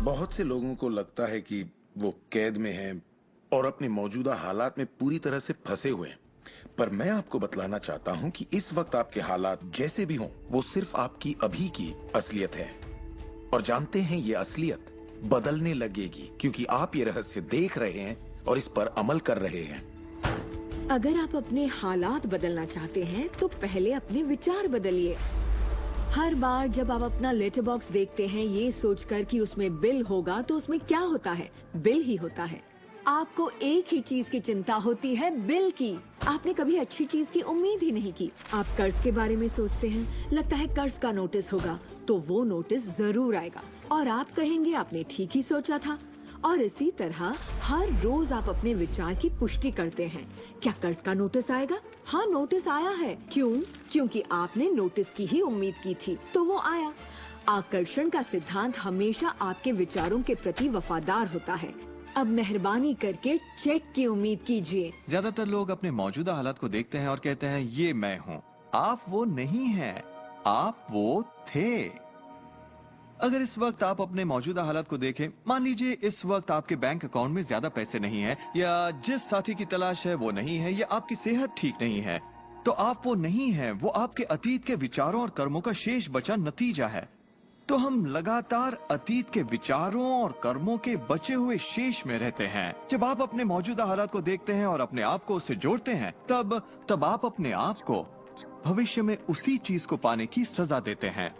बहुत से लोगों को लगता है कि वो कैद में हैं और अपने मौजूदा हालात में पूरी तरह से फंसे हुए हैं, पर मैं आपको बतलाना चाहता हूं कि इस वक्त आपके हालात जैसे भी हों, वो सिर्फ आपकी अभी की असलियत है। और जानते हैं ये असलियत बदलने लगेगी क्योंकि आप ये रहस्य देख रहे हैं और इस पर अमल कर रहे हैं। अगर आप अपने हालात बदलना चाहते हैं तो पहले अपने विचार बदलिए। हर बार जब आप अपना लेटर बॉक्स देखते हैं ये सोचकर कि उसमें बिल होगा, तो उसमें क्या होता है? बिल ही होता है। आपको एक ही चीज की चिंता होती है, बिल की। आपने कभी अच्छी चीज की उम्मीद ही नहीं की। आप कर्ज के बारे में सोचते हैं, लगता है कर्ज का नोटिस होगा, तो वो नोटिस जरूर आएगा और आप कहेंगे आपने ठीक ही सोचा था। और इसी तरह हर रोज आप अपने विचार की पुष्टि करते हैं। क्या कर्ज का नोटिस आएगा? हाँ, नोटिस आया है। क्यों? क्योंकि आपने नोटिस की ही उम्मीद की थी, तो वो आया। आकर्षण का सिद्धांत हमेशा आपके विचारों के प्रति वफादार होता है। अब मेहरबानी करके चेक की उम्मीद कीजिए। ज्यादातर लोग अपने मौजूदा हालात को देखते हैं और कहते हैं ये मैं हूँ। आप वो नहीं हैं, आप वो थे। अगर इस वक्त आप अपने मौजूदा हालात को देखें, मान लीजिए इस वक्त आपके बैंक अकाउंट में ज्यादा पैसे नहीं है, या जिस साथी की तलाश है वो नहीं है, या आपकी सेहत ठीक नहीं है, तो आप वो नहीं हैं। वो आपके अतीत के विचारों और कर्मों का शेष बचा नतीजा है। तो हम लगातार अतीत के विचारों और कर्मों के बचे हुए शेष में रहते हैं। जब आप अपने मौजूदा हालात को देखते हैं और अपने आप को उससे जोड़ते हैं, तब आप अपने आप को भविष्य में उसी चीज को पाने की सजा देते हैं।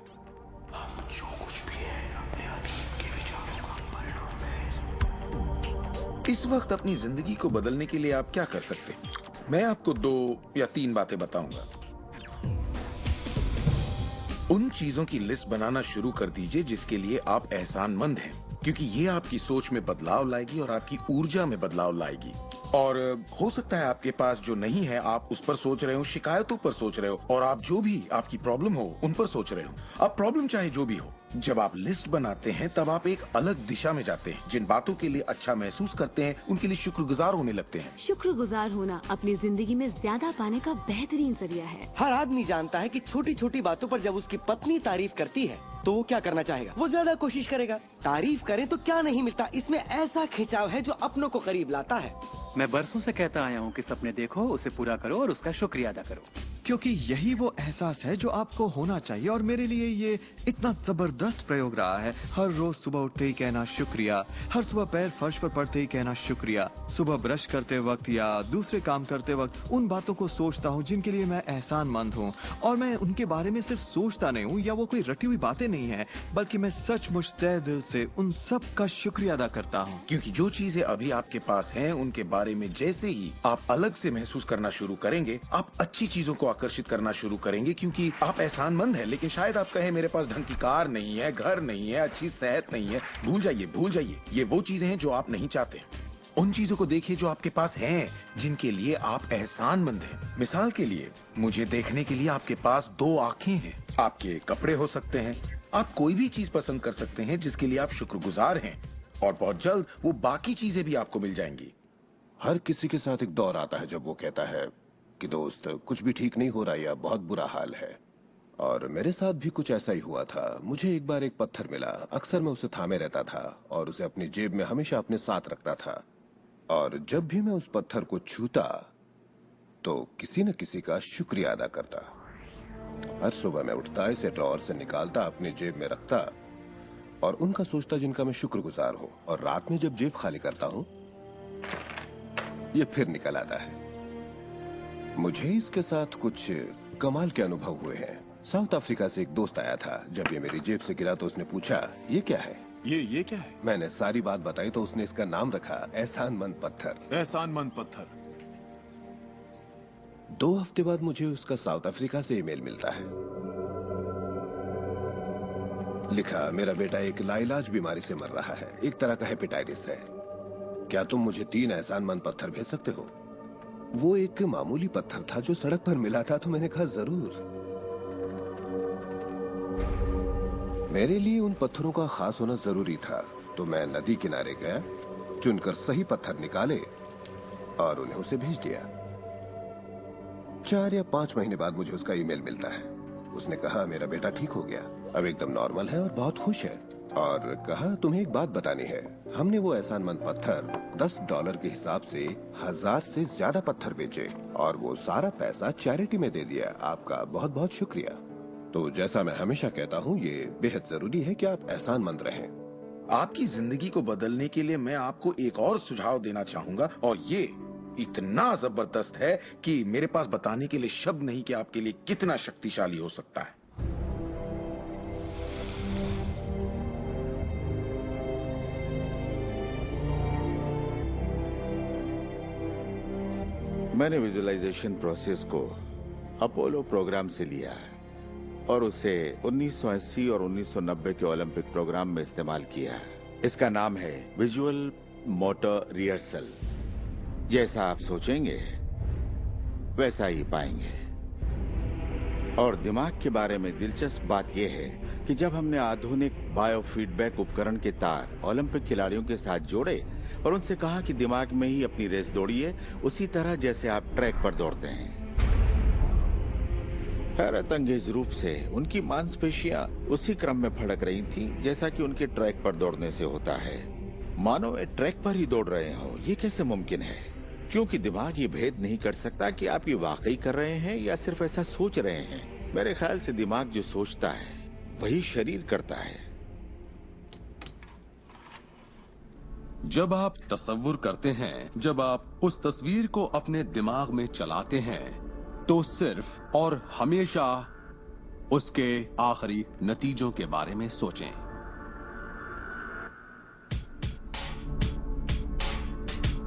इस वक्त अपनी जिंदगी को बदलने के लिए आप क्या कर सकते हैं? मैं आपको 2 या 3 बातें बताऊंगा। उन चीजों की लिस्ट बनाना शुरू कर दीजिए जिसके लिए आप एहसानमंद हैं, क्योंकि ये आपकी सोच में बदलाव लाएगी और आपकी ऊर्जा में बदलाव लाएगी। और हो सकता है आपके पास जो नहीं है आप उस पर सोच रहे हो, शिकायतों पर सोच रहे हो, और आप जो भी आपकी प्रॉब्लम हो उन पर सोच रहे हो। अब प्रॉब्लम चाहे जो भी हो, जब आप लिस्ट बनाते हैं तब आप एक अलग दिशा में जाते हैं। जिन बातों के लिए अच्छा महसूस करते हैं उनके लिए शुक्रगुजार होने लगते हैं। शुक्रगुजार होना अपनी जिंदगी में ज्यादा पाने का बेहतरीन जरिया है। हर आदमी जानता है कि छोटी छोटी बातों पर जब उसकी पत्नी तारीफ करती है तो वो क्या करना चाहेगा? वो ज्यादा कोशिश करेगा। तारीफ करें तो क्या नहीं मिलता, इसमें ऐसा खिंचाव है जो अपनों को करीब लाता है। मैं बरसों से कहता आया हूँ कि सपने देखो, उसे पूरा करो और उसका शुक्रिया अदा करो, क्योंकि यही वो एहसास है जो आपको होना चाहिए। और मेरे लिए ये इतना जबरदस्त प्रयोग रहा है। हर रोज सुबह उठते ही कहना शुक्रिया, हर सुबह पैर फर्श पर पड़ते ही कहना शुक्रिया, सुबह ब्रश करते वक्त या दूसरे काम करते वक्त उन बातों को सोचता हूँ जिनके लिए मैं एहसानमंद हूँ, और मैं उनके बारे में सिर्फ सोचता नहीं हूँ या वो कोई रटी हुई बातें नहीं है, बल्कि मैं सचमुच तहे दिल से उन सब का शुक्रिया अदा करता हूँ। क्योंकि जो चीजें अभी आपके पास हैं उनके बारे में जैसे ही आप अलग से महसूस करना शुरू करेंगे, आप अच्छी चीजों को आकर्षित करना शुरू करेंगे क्योंकि आप एहसानमंद हैं। लेकिन शायद आप कहें मेरे पास ढंग की कार नहीं है, घर नहीं है, अच्छी सेहत नहीं है। भूल जाइए। ये वो चीजें हैं जो आप नहीं चाहते। उन चीजों को देखिए जो आपके पास हैं, जिनके लिए आप एहसानमंद हैं। मिसाल के लिए, मुझे देखने के लिए आपके पास 2 आंखें हैं। आपके कपड़े हो सकते हैं, आप कोई भी चीज पसंद कर सकते हैं जिसके लिए आप शुक्रगुजार हैं, और बहुत जल्द वो बाकी चीजें भी आपको मिल जाएंगी। हर किसी के साथ एक दौर आता है जब वो कहता है कि दोस्त कुछ भी ठीक नहीं हो रहा या बहुत बुरा हाल है, और मेरे साथ भी कुछ ऐसा ही हुआ था। मुझे एक बार एक पत्थर मिला। अक्सर मैं उसे थामे रहता था और उसे अपनी जेब में हमेशा अपने साथ रखता था, और जब भी मैं उस पत्थर को छूता तो किसी न किसी का शुक्रिया अदा करता। हर सुबह मैं उठता, इसे ड्रॉअर से निकालता, अपनी जेब में रखता और उनका सोचता जिनका मैं शुक्रगुजार हूँ, और रात में जब जेब खाली करता हूँ ये फिर निकल आता है। मुझे इसके साथ कुछ कमाल के अनुभव हुए हैं। साउथ अफ्रीका से एक दोस्त आया था। जब ये मेरी जेब से गिरा तो उसने पूछा, ये क्या है? ये क्या है? मैंने सारी बात बताई तो उसने इसका नाम रखा एहसानमंद पत्थर। एहसानमंद पत्थर। 2 हफ्ते बाद मुझे उसका साउथ अफ्रीका से ईमेल मिलता है। लिखा, मेरा बेटा एक लाइलाज बीमारी से मर रहा है, एक तरह का हेपेटाइटिस है। क्या तुम मुझे 3 एहसानमंद पत्थर भेज सकते हो? वो एक मामूली पत्थर था जो सड़क पर मिला था, तो मैंने कहा जरूर। मेरे लिए उन पत्थरों का खास होना जरूरी था, तो मैं नदी किनारे गया, चुनकर सही पत्थर निकाले और उन्हें उसे भेज दिया। 4 या 5 महीने बाद मुझे उसका ईमेल मिलता है। उसने कहा मेरा बेटा ठीक हो गया, अब एकदम नॉर्मल है और बहुत खुश है, और कहा तुम्हें एक बात बतानी है। हमने वो एहसानमंद पत्थर $10 के हिसाब से 1000 से ज्यादा पत्थर बेचे और वो सारा पैसा चैरिटी में दे दिया। आपका बहुत बहुत शुक्रिया। तो जैसा मैं हमेशा कहता हूँ, ये बेहद जरूरी है कि आप एहसानमंद रहें। आपकी जिंदगी को बदलने के लिए मैं आपको एक और सुझाव देना चाहूंगा, और ये इतना जबरदस्त है कि मेरे पास बताने के लिए शब्द नहीं कि आपके लिए कितना शक्तिशाली हो सकता है। मैंने विजुअलाइजेशन प्रोसेस को अपोलो प्रोग्राम से लिया है और उसे 1980 और 1990 के ओलंपिक प्रोग्राम में इस्तेमाल किया है। इसका नाम है विजुअल मोटर रिहर्सल। जैसा आप सोचेंगे वैसा ही पाएंगे। और दिमाग के बारे में दिलचस्प बात यह है कि जब हमने आधुनिक बायोफीडबैक उपकरण के तार ओलंपिक खिलाड़ियों के साथ जोड़े और उनसे कहा कि दिमाग में ही अपनी रेस दौड़िए, उसी तरह जैसे आप ट्रैक पर दौड़ते हैं। हैरत अंगेज रूप से उनकी मांसपेशियां उसी क्रम में फड़क रही थीं जैसा कि उनके ट्रैक पर दौड़ने से होता है, मानो वे ट्रैक पर ही दौड़ रहे हो। ये कैसे मुमकिन है? क्योंकि दिमाग ये भेद नहीं कर सकता कि आप ये वाकई कर रहे हैं या सिर्फ ऐसा सोच रहे हैं। मेरे ख्याल से दिमाग जो सोचता है वही शरीर करता है। जब आप तसव्वुर करते हैं, जब आप उस तस्वीर को अपने दिमाग में चलाते हैं, तो सिर्फ और हमेशा उसके आखिरी नतीजों के बारे में सोचें।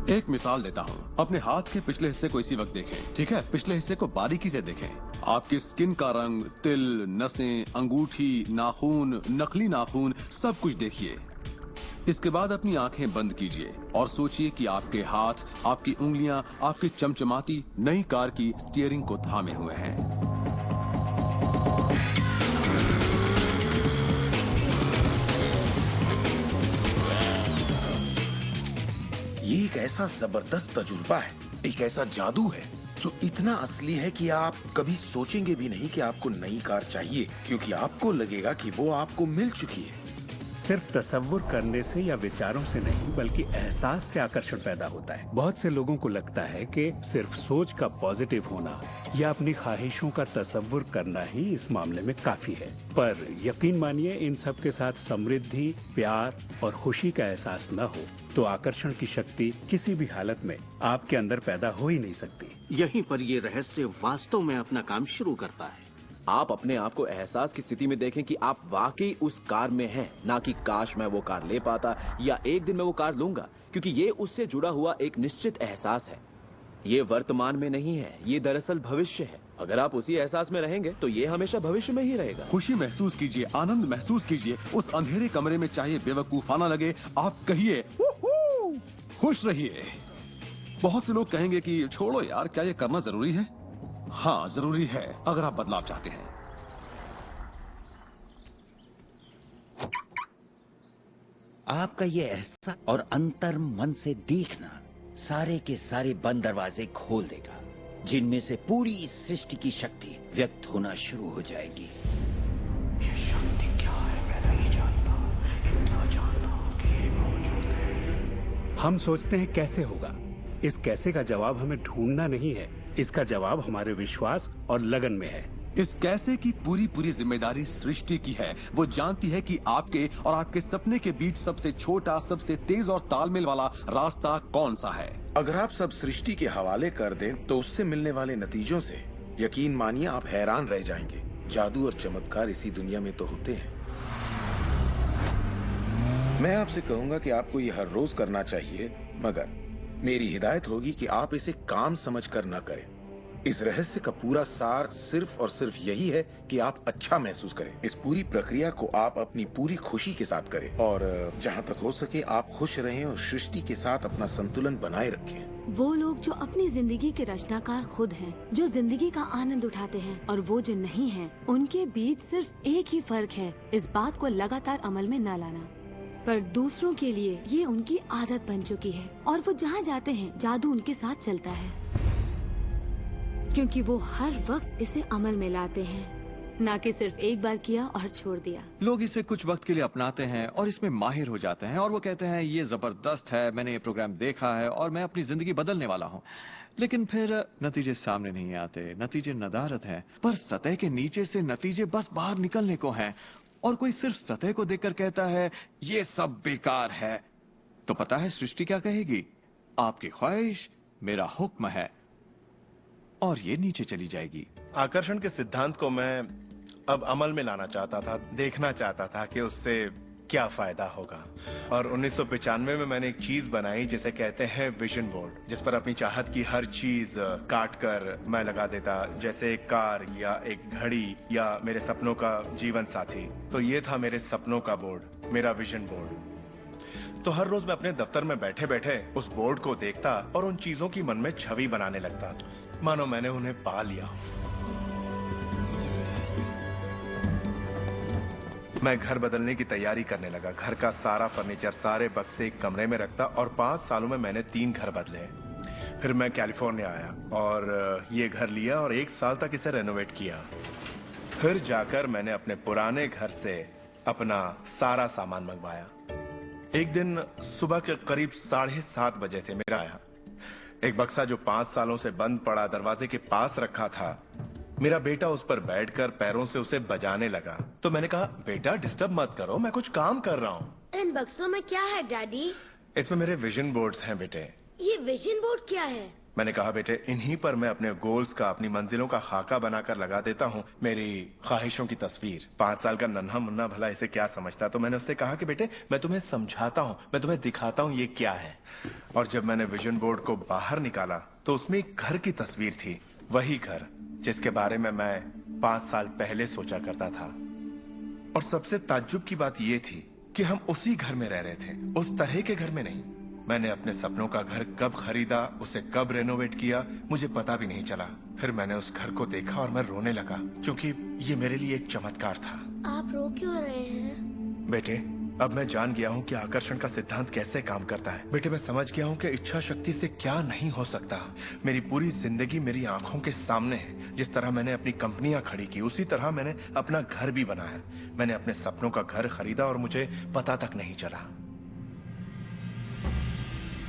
एक मिसाल देता हूं। अपने हाथ के पिछले हिस्से को इसी वक्त देखें, ठीक है? पिछले हिस्से को बारीकी से देखें। आपकी स्किन का रंग, तिल, नसें, अंगूठी, नाखून, नकली नाखून, सब कुछ देखिए। इसके बाद अपनी आंखें बंद कीजिए और सोचिए कि आपके हाथ, आपकी उंगलियां आपकी चमचमाती नई कार की स्टीयरिंग को थामे हुए हैं। ये एक ऐसा जबरदस्त तजुर्बा है, एक ऐसा जादू है जो इतना असली है कि आप कभी सोचेंगे भी नहीं कि आपको नई कार चाहिए, क्योंकि आपको लगेगा कि वो आपको मिल चुकी है। सिर्फ तसव्वुर करने से या विचारों से नहीं, बल्कि एहसास से आकर्षण पैदा होता है। बहुत से लोगों को लगता है कि सिर्फ सोच का पॉजिटिव होना या अपनी ख्वाहिशों का तसव्वुर करना ही इस मामले में काफी है, पर यकीन मानिए इन सब के साथ समृद्धि, प्यार और खुशी का एहसास न हो तो आकर्षण की शक्ति किसी भी हालत में आपके अंदर पैदा हो ही नहीं सकती। यहीं पर ये रहस्य वास्तव में अपना काम शुरू करता है। आप अपने आप को एहसास की स्थिति में देखें कि आप वाकई उस कार में हैं, ना कि काश मैं वो कार ले पाता या एक दिन मैं वो कार लूंगा, क्योंकि ये उससे जुड़ा हुआ एक निश्चित एहसास है। ये वर्तमान में नहीं है, ये दरअसल भविष्य है। अगर आप उसी एहसास में रहेंगे तो ये हमेशा भविष्य में ही रहेगा। खुशी महसूस कीजिए, आनंद महसूस कीजिए। उस अंधेरे कमरे में चाहे बेवकूफाना लगे, आप कहिए "वूहू!" खुश रहिए। बहुत से लोग कहेंगे कि छोड़ो यार, क्या ये करना जरूरी है? हाँ, जरूरी है अगर आप बदलाव चाहते हैं। आपका ये एहसास और अंतर मन से देखना सारे के सारे बंद दरवाजे खोल देगा, जिनमें से पूरी इस सृष्टि की शक्ति व्यक्त होना शुरू हो जाएगी। ये शक्ति क्या है मैं नहीं जानता, इतना जानता हूं कि ये मौजूद है। हम सोचते हैं कैसे होगा। इस कैसे का जवाब हमें ढूंढना नहीं है, इसका जवाब हमारे विश्वास और लगन में है। इस कैसे की पूरी जिम्मेदारी सृष्टि की है। वो जानती है कि आपके और आपके सपने के बीच सबसे छोटा, सबसे तेज और तालमेल वाला रास्ता कौन सा है। अगर आप सब सृष्टि के हवाले कर दें तो उससे मिलने वाले नतीजों से यकीन मानिए आप हैरान रह जाएंगे। जादू और चमत्कार इसी दुनिया में तो होते हैं। मैं आपसे कहूंगा कि आपको ये हर रोज करना चाहिए, मगर मेरी हिदायत होगी कि आप इसे काम समझकर न करें। इस रहस्य का पूरा सार सिर्फ और सिर्फ यही है कि आप अच्छा महसूस करें। इस पूरी प्रक्रिया को आप अपनी पूरी खुशी के साथ करें और जहाँ तक हो सके आप खुश रहें और सृष्टि के साथ अपना संतुलन बनाए रखें। वो लोग जो अपनी जिंदगी के रचनाकार खुद हैं, जो जिंदगी का आनंद उठाते हैं, और वो जो नहीं हैं, उनके बीच सिर्फ एक ही फर्क है, इस बात को लगातार अमल में न लाना। पर दूसरों के लिए ये उनकी आदत बन चुकी है और वो जहाँ जाते हैं जादू उनके साथ चलता है, क्योंकि वो हर वक्त इसे अमल में लाते हैं, ना कि सिर्फ एक बार किया और छोड़ दिया। लोग इसे कुछ वक्त के लिए अपनाते हैं और इसमें माहिर हो जाते हैं और वो कहते हैं ये जबरदस्त है, मैंने ये प्रोग्राम देखा है और मैं अपनी जिंदगी बदलने वाला हूँ। लेकिन फिर नतीजे सामने नहीं आते, नतीजे नदारद हैं। पर सतह के नीचे से नतीजे बस बाहर निकलने को हैं और कोई सिर्फ सतह को देखकर कहता है ये सब बेकार है। तो पता है सृष्टि क्या कहेगी? आपकी ख्वाहिश मेरा हुक्म है, और ये नीचे चली जाएगी। आकर्षण के सिद्धांत को मैं अब अमल में लाना चाहता था, देखना चाहता था कि उससे क्या फायदा होगा। और 1995 में मैंने एक चीज बनाई जिसे कहते हैं विजन बोर्ड, जिस पर अपनी चाहत की हर चीज काट कर मैं लगा देता, जैसे एक कार या एक घड़ी या मेरे सपनों का जीवन साथी। तो ये था मेरे सपनों का बोर्ड, मेरा विजन बोर्ड। तो हर रोज मैं अपने दफ्तर में बैठे बैठे उस बोर्ड को देखता और उन चीजों की मन में छवि बनाने लगता, मानो मैंने उन्हें पा लिया। मैं घर बदलने की तैयारी करने लगा। घर का सारा फर्नीचर, सारे बक्से एक कमरे में रखता और 5 सालों में मैंने 3 घर बदले। फिर मैं कैलिफोर्निया आया और ये घर लिया और 1 साल तक इसे रेनोवेट किया। फिर जाकर मैंने अपने पुराने घर से अपना सारा सामान मंगवाया। एक दिन सुबह के करीब 7:30 बजे थे, मेरा आया एक बक्सा जो 5 सालों से बंद पड़ा दरवाजे के पास रखा था। मेरा बेटा उस पर बैठकर पैरों से उसे बजाने लगा। तो मैंने कहा, बेटा डिस्टर्ब मत करो, मैं कुछ काम कर रहा हूँ। इन बक्सों में क्या है डैडी? इसमें मेरे विजन बोर्ड्स हैं बेटे। ये विजन बोर्ड क्या है? मैंने कहा, बेटे इन्हीं पर मैं अपने गोल्स का, अपनी मंजिलों का खाका बनाकर लगा देता हूँ, मेरी ख्वाहिशों की तस्वीर। 5 साल का नन्हा मुन्ना भला इसे क्या समझता। तो मैंने उससे कहा कि बेटे मैं तुम्हें समझाता हूँ, मैं तुम्हें दिखाता हूँ ये क्या है। और जब मैंने विजन बोर्ड को बाहर निकाला तो उसमें एक घर की तस्वीर थी, वही घर जिसके बारे में मैं 5 साल पहले सोचा करता था। और सबसे ताज्जुब की बात यह थी कि हम उसी घर में रह रहे थे, उस तरह के घर में नहीं। मैंने अपने सपनों का घर कब खरीदा, उसे कब रेनोवेट किया, मुझे पता भी नहीं चला। फिर मैंने उस घर को देखा और मैं रोने लगा, क्योंकि ये मेरे लिए एक चमत्कार था। आप रो क्यों रहे हैं? बेटे अब मैं जान गया हूँ कि आकर्षण का सिद्धांत कैसे काम करता है। बेटे मैं समझ गया हूँ कि इच्छा शक्ति से क्या नहीं हो सकता। मेरी पूरी जिंदगी मेरी आंखों के सामने है। जिस तरह मैंने अपनी कंपनियां खड़ी की, उसी तरह मैंने अपना घर भी बनाया। मैंने अपने सपनों का घर खरीदा और मुझे पता तक नहीं चला।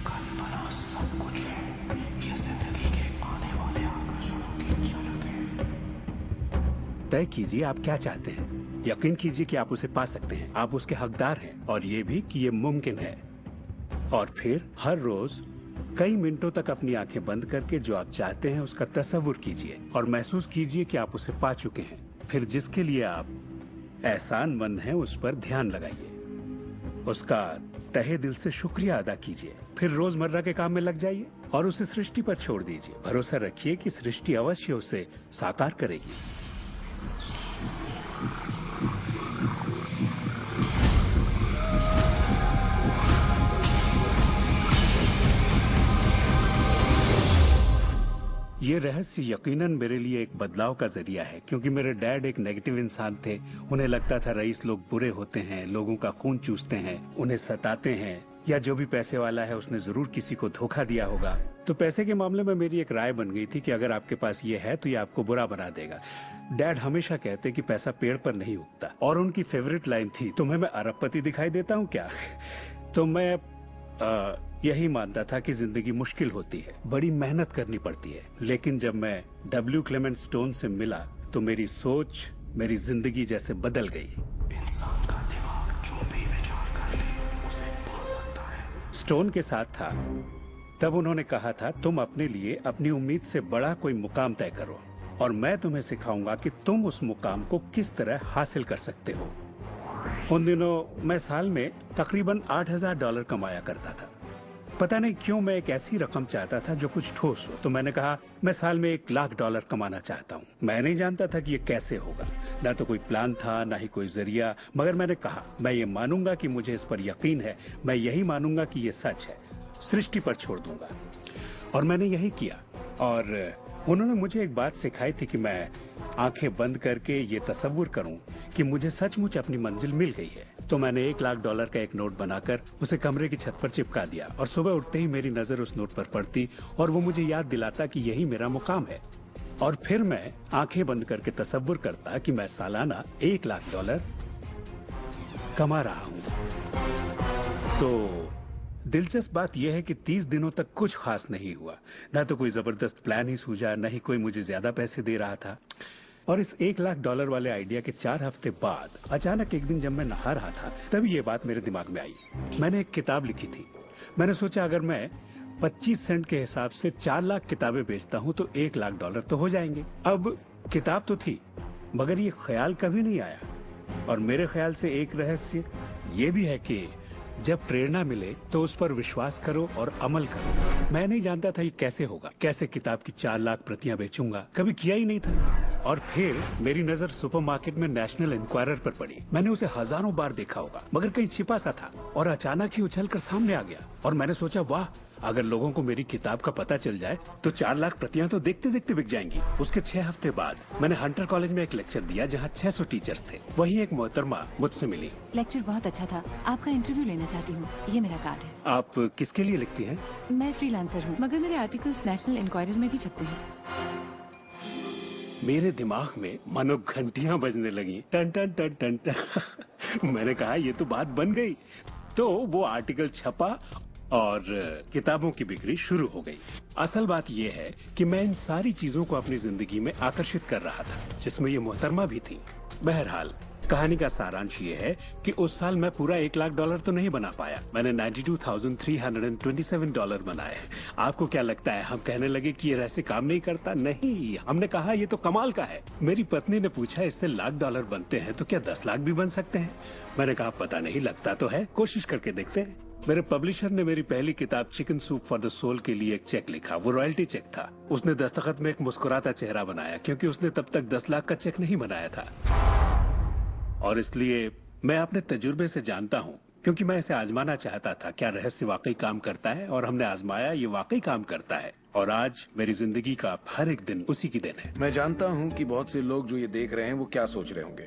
कल्पना सब कुछ है, ये जिंदगी के आने वाले आकर्षणों की झलक है। तय कीजिए आप क्या चाहते हैं। यकीन कीजिए कि आप उसे पा सकते हैं, आप उसके हकदार हैं, और ये भी कि ये मुमकिन है। और फिर हर रोज कई मिनटों तक अपनी आंखें बंद करके जो आप चाहते हैं उसका तस्वुर कीजिए और महसूस कीजिए कि आप उसे पा चुके हैं। फिर जिसके लिए आप एहसानमंद हैं उस पर ध्यान लगाइए, उसका तहे दिल से शुक्रिया अदा कीजिए। फिर रोजमर्रा के काम में लग जाइए। और उसे सृष्टि पर छोड़ दीजिए। भरोसा रखिए कि सृष्टि अवश्य उसे साकार करेगी। ये रहस्य यकीनन मेरे लिए एक बदलाव का जरिया है, क्योंकि मेरे डैड एक नेगेटिव इंसान थे। उन्हें लगता था रईस लोग बुरे होते हैं, लोगों का खून चूसते हैं, उन्हें सताते हैं, या जो भी पैसे वाला है उसने जरूर किसी को धोखा दिया होगा। तो पैसे के मामले में मेरी एक राय बन गई थी कि अगर आपके पास ये है तो ये आपको बुरा बना देगा। डैड हमेशा कहते कि पैसा पेड़ पर नहीं उगता, और उनकी फेवरेट लाइन थी, तुम्हें मैं अरबपति दिखाई देता हूँ क्या? तो मैं यही मानता था कि जिंदगी मुश्किल होती है, बड़ी मेहनत करनी पड़ती है। लेकिन जब मैं डब्ल्यू क्लेमेंट स्टोन से मिला तो मेरी सोच, मेरी जिंदगी जैसे बदल गई। इंसान का दिमाग जो भी विचार कर ले उसे पा सकता है। स्टोन के साथ था तब उन्होंने कहा था, तुम अपने लिए अपनी उम्मीद से बड़ा कोई मुकाम तय करो और मैं तुम्हें सिखाऊंगा कि तुम उस मुकाम को किस तरह हासिल कर सकते हो। उन दिनों मैं साल में तकरीबन $8,000 कमाया करता था। पता नहीं क्यों मैं एक ऐसी रकम चाहता था जो कुछ ठोस हो। तो मैंने कहा मैं साल में $1,00,000 कमाना चाहता हूँ। मैं नहीं जानता था कि ये कैसे होगा, ना तो कोई प्लान था ना ही कोई जरिया, मगर मैंने कहा मैं ये मानूंगा कि मुझे इस पर यकीन है, मैं यही मानूंगा कि ये सच है, सृष्टि पर छोड़ दूंगा। और मैंने यही किया। और उन्होंने मुझे एक बात सिखाई थी कि मैं आंखें बंद करके ये तसव्वुर करूं कि मुझे सचमुच अपनी मंजिल मिल गई है। तो मैंने $1,00,000 का एक नोट बनाकर उसे कमरे की छत पर चिपका दिया, और सुबह उठते ही मेरी नजर उस नोट पर पड़ती और वो मुझे याद दिलाता कि यही मेरा मुकाम है। और फिर मैं आंखें बंद करके तसव्वुर करता कि मैं सालाना $1,00,000 कमा रहा हूँ। तो दिलचस्प बात यह है कि 30 दिनों तक कुछ खास नहीं हुआ। ना तो कोई जबरदस्त प्लान ही सूझा, न ही कोई मुझे ज्यादा पैसे दे रहा था। और इस $1,00,000 वाले आइडिया के 4 हफ्ते बाद अचानक एक दिन जब मैं नहा रहा था तभी ये बात मेरे दिमाग में आई। मैंने एक किताब लिखी थी। मैंने सोचा अगर मैं 25 सेंट के हिसाब से 4 लाख किताबें बेचता हूँ तो $1,00,000 तो हो जाएंगे। अब किताब तो थी, मगर ये ख्याल कभी नहीं आया। और मेरे ख्याल से एक रहस्य ये भी है कि जब प्रेरणा मिले तो उस पर विश्वास करो और अमल करो। मैं नहीं जानता था ये कैसे होगा, कैसे किताब की 4 लाख प्रतियां बेचूंगा, कभी किया ही नहीं था। और फिर मेरी नजर सुपरमार्केट में नेशनल इंक्वायरर पर पड़ी। मैंने उसे हजारों बार देखा होगा, मगर कहीं छिपा सा था, और अचानक ही उछल कर सामने आ गया। और मैंने सोचा वाह, अगर लोगों को मेरी किताब का पता चल जाए तो 4 लाख प्रतियां तो देखते देखते बिक जाएंगी। उसके 6 हफ्ते बाद मैंने हंटर कॉलेज में एक लेक्चर दिया जहां 600 टीचर्स थे। वहीं एक मोहतरमा मुझसे मिली। लेक्चर बहुत अच्छा था, आपका इंटरव्यू लेना चाहती हूँ, ये मेरा कार्ड है। आप किसके लिए लिखती हैं? मैं फ्रीलांसर हूँ, मगर मेरे आर्टिकल्स नेशनल इंक्वायरर में भी छपते हैं। मेरे दिमाग में मानो घंटियां बजने लगी, टन टन टन टन टन। मैंने कहा ये तो बात बन गई। तो वो आर्टिकल छपा और किताबों की बिक्री शुरू हो गई। असल बात यह है कि मैं इन सारी चीजों को अपनी जिंदगी में आकर्षित कर रहा था, जिसमें ये मोहतरमा भी थी। बहरहाल कहानी का सारांश ये है कि उस साल मैं पूरा $1,00,000 तो नहीं बना पाया। मैंने $92,327 बनाए। आपको क्या लगता है हम कहने लगे कि ये रहस्य काम नहीं करता? नहीं, हमने कहा ये तो कमाल का है। मेरी पत्नी ने पूछा इससे $1,00,000 बनते हैं तो क्या 10 लाख भी बन सकते हैं? मैंने कहा पता नहीं, लगता तो है, कोशिश करके देखते हैं। मेरे पब्लिशर ने मेरी पहली किताब chicken soup for the soul के लिए एक चेक लिखा। वो रॉयल्टी चेक था। उसने दस्तखत में एक मुस्कुराता चेहरा बनाया, क्योंकि उसने तब तक 10 लाख का चेक नहीं बनाया था। और इसलिए मैं अपने तजुर्बे से जानता हूँ, क्योंकि मैं इसे आजमाना चाहता था, क्या रहस्य वाकई काम करता है। और हमने आजमाया, ये वाकई काम करता है। और आज मेरी जिंदगी का हर एक दिन उसी की दिन है। मैं जानता हूँ कि बहुत से लोग जो ये देख रहे हैं वो क्या सोच रहे होंगे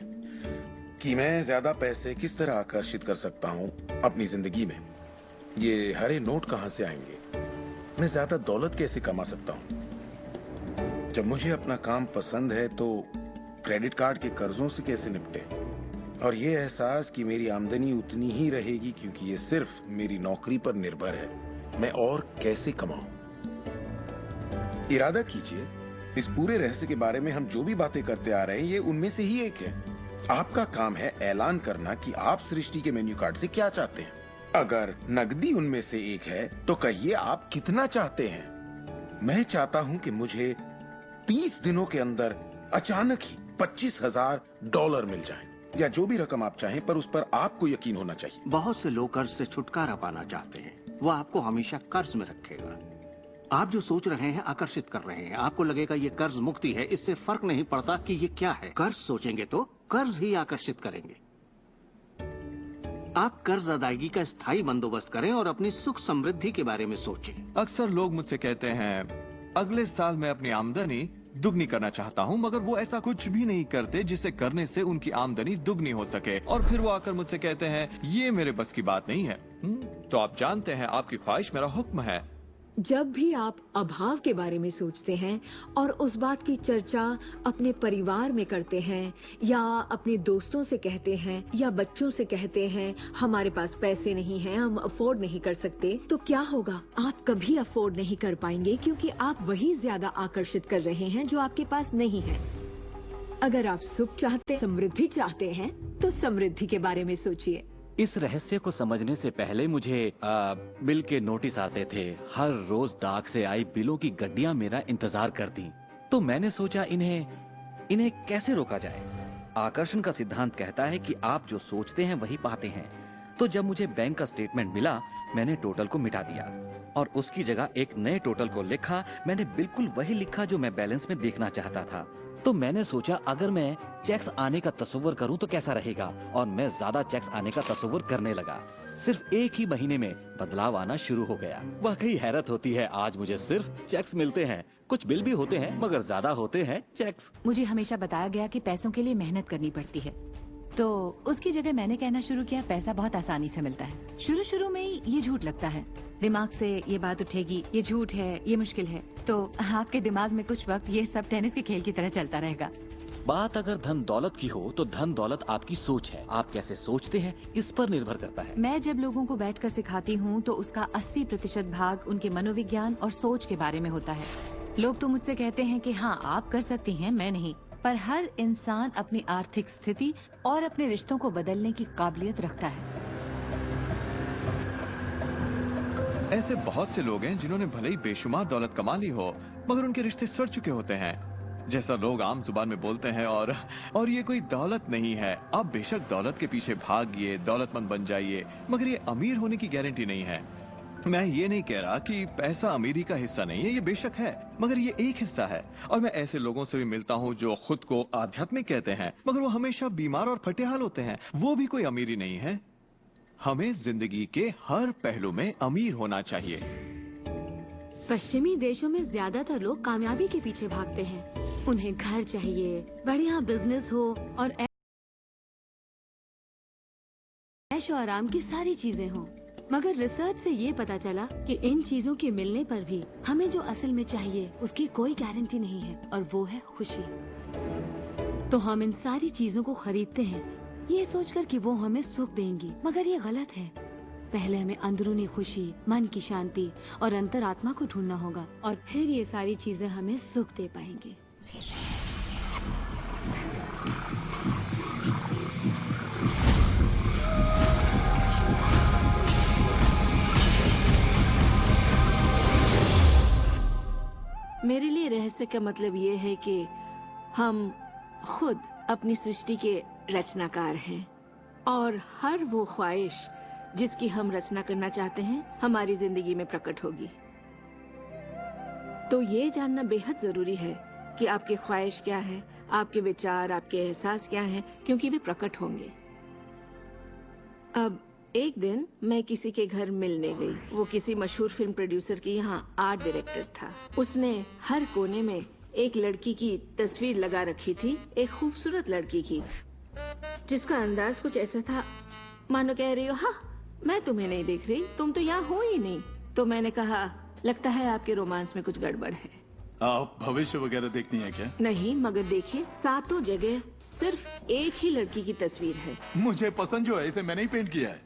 कि मैं ज्यादा पैसे किस तरह आकर्षित कर सकता हूँ अपनी जिंदगी में। ये हरे नोट कहाँ से आएंगे, मैं ज्यादा दौलत कैसे कमा सकता हूँ। जब मुझे अपना काम पसंद है तो क्रेडिट कार्ड के कर्जों से कैसे निपटे। और ये एहसास कि मेरी आमदनी उतनी ही रहेगी क्योंकि ये सिर्फ मेरी नौकरी पर निर्भर है, मैं और कैसे कमाऊं। इरादा कीजिए, इस पूरे रहस्य के बारे में हम जो भी बातें करते आ रहे हैं ये उनमें से ही एक है। आपका काम है ऐलान करना कि आप सृष्टि के मेन्यू कार्ड से क्या चाहते हैं। अगर नकदी उनमें से एक है तो कहिए आप कितना चाहते हैं। मैं चाहता हूं कि मुझे 30 दिनों के अंदर अचानक ही $25,000 मिल जाएं, या जो भी रकम आप चाहें, पर उस पर आपको यकीन होना चाहिए। बहुत से लोग कर्ज से छुटकारा पाना चाहते हैं, वो आपको हमेशा कर्ज में रखेगा। आप जो सोच रहे हैं आकर्षित कर रहे हैं। आपको लगेगा ये कर्ज मुक्ति है, इससे फर्क नहीं पड़ता कि ये क्या है। कर्ज सोचेंगे तो कर्ज ही आकर्षित करेंगे। आप कर्ज अदायगी का स्थायी बंदोबस्त करें और अपनी सुख समृद्धि के बारे में सोचें। अक्सर लोग मुझसे कहते हैं अगले साल मैं अपनी आमदनी दुगनी करना चाहता हूं, मगर वो ऐसा कुछ भी नहीं करते जिसे करने से उनकी आमदनी दुगनी हो सके। और फिर वो आकर मुझसे कहते हैं ये मेरे बस की बात नहीं है। तो आप जानते हैं आपकी ख्वाहिश मेरा हुक्म है। जब भी आप अभाव के बारे में सोचते हैं और उस बात की चर्चा अपने परिवार में करते हैं या अपने दोस्तों से कहते हैं या बच्चों से कहते हैं हमारे पास पैसे नहीं हैं, हम अफोर्ड नहीं कर सकते, तो क्या होगा? आप कभी अफोर्ड नहीं कर पाएंगे क्योंकि आप वही ज्यादा आकर्षित कर रहे हैं जो आपके पास नहीं है। अगर आप सुख चाहते, समृद्धि चाहते हैं तो समृद्धि के बारे में सोचिए। इस रहस्य को समझने से पहले मुझे बिल के नोटिस आते थे। हर रोज डाक से आई बिलों की गड्डियां मेरा इंतजार करती। तो मैंने सोचा इन्हें कैसे रोका जाए। आकर्षण का सिद्धांत कहता है कि आप जो सोचते हैं वही पाते हैं। तो जब मुझे बैंक का स्टेटमेंट मिला, मैंने टोटल को मिटा दिया और उसकी जगह एक नए टोटल को लिखा। मैंने बिल्कुल वही लिखा जो मैं बैलेंस में देखना चाहता था। तो मैंने सोचा अगर मैं चेक्स आने का तस्वीर करूं तो कैसा रहेगा, और मैं ज्यादा चेक्स आने का तस्वीर करने लगा। सिर्फ एक ही महीने में बदलाव आना शुरू हो गया। वाकई हैरत होती है, आज मुझे सिर्फ चेक्स मिलते हैं। कुछ बिल भी होते हैं मगर ज्यादा होते हैं चेक्स। मुझे हमेशा बताया गया कि पैसों के लिए मेहनत करनी पड़ती है, तो उसकी जगह मैंने कहना शुरू किया पैसा बहुत आसानी से मिलता है। शुरू में ही ये झूठ लगता है, दिमाग से ये बात उठेगी, ये झूठ है, ये मुश्किल है। तो आपके दिमाग में कुछ वक्त ये सब टेनिस के खेल की तरह चलता रहेगा। बात अगर धन दौलत की हो तो धन दौलत आपकी सोच है। आप कैसे सोचते हैं इस पर निर्भर करता है। मैं जब लोगों को बैठकर सिखाती हूँ तो उसका 80% भाग उनके मनोविज्ञान और सोच के बारे में होता है। लोग तो मुझसे कहते हैं कि हाँ आप कर सकती हैं, मैं नहीं। पर हर इंसान अपनी आर्थिक स्थिति और अपने रिश्तों को बदलने की काबिलियत रखता है। ऐसे बहुत से लोग हैं जिन्होंने भले ही बेशुमार दौलत कमा ली हो मगर उनके रिश्ते सड़ चुके होते हैं, जैसा लोग आम जुबान में बोलते हैं। और ये कोई दौलत नहीं है। आप बेशक दौलत के पीछे भागिए, दौलतमंद बन जाइए, मगर ये अमीर होने की गारंटी नहीं है। मैं ये नहीं कह रहा कि पैसा अमीरी का हिस्सा नहीं है, ये बेशक है, मगर ये एक हिस्सा है। और मैं ऐसे लोगों से भी मिलता हूँ जो खुद को आध्यात्मिक कहते हैं मगर वो हमेशा बीमार और फटेहाल होते हैं। वो भी कोई अमीरी नहीं है। हमें जिंदगी के हर पहलू में अमीर होना चाहिए। पश्चिमी देशों में ज्यादातर लोग कामयाबी के पीछे भागते हैं। उन्हें घर चाहिए, बढ़िया बिजनेस हो और ऐशो आराम की सारी चीजें हो। मगर रिसर्च से ये पता चला कि इन चीजों के मिलने पर भी हमें जो असल में चाहिए उसकी कोई गारंटी नहीं है, और वो है खुशी। तो हम इन सारी चीजों को खरीदते हैं ये सोचकर कि वो हमें सुख देंगी, मगर ये गलत है। पहले हमें अंदरूनी खुशी, मन की शांति और अंतरात्मा को ढूंढना होगा, और फिर ये सारी चीजें हमें सुख दे पाएंगी। मेरे लिए रहस्य का मतलब ये है कि हम खुद अपनी सृष्टि के रचनाकार हैं, और हर वो ख्वाहिश जिसकी हम रचना करना चाहते हैं हमारी जिंदगी में प्रकट होगी। तो ये जानना बेहद जरूरी है कि आपकी ख्वाहिश क्या है, आपके विचार, आपके एहसास क्या हैं, क्योंकि वे प्रकट होंगे। अब एक दिन मैं किसी के घर मिलने गई। वो किसी मशहूर फिल्म प्रोड्यूसर की यहाँ आर्ट डायरेक्टर था। उसने हर कोने में एक लड़की की तस्वीर लगा रखी थी, एक खूबसूरत लड़की की, जिसका अंदाज कुछ ऐसा था मानो कह रही हो हाँ मैं तुम्हें नहीं देख रही, तुम तो यहाँ हो ही नहीं। तो मैंने कहा लगता है आपके रोमांस में कुछ गड़बड़ है। आप भविष्य वगैरह देखनी है क्या? नहीं, मगर देखिए सातों जगह सिर्फ एक ही लड़की की तस्वीर है। मुझे पसंद जो है इसे मैंने ही पेंट किया है।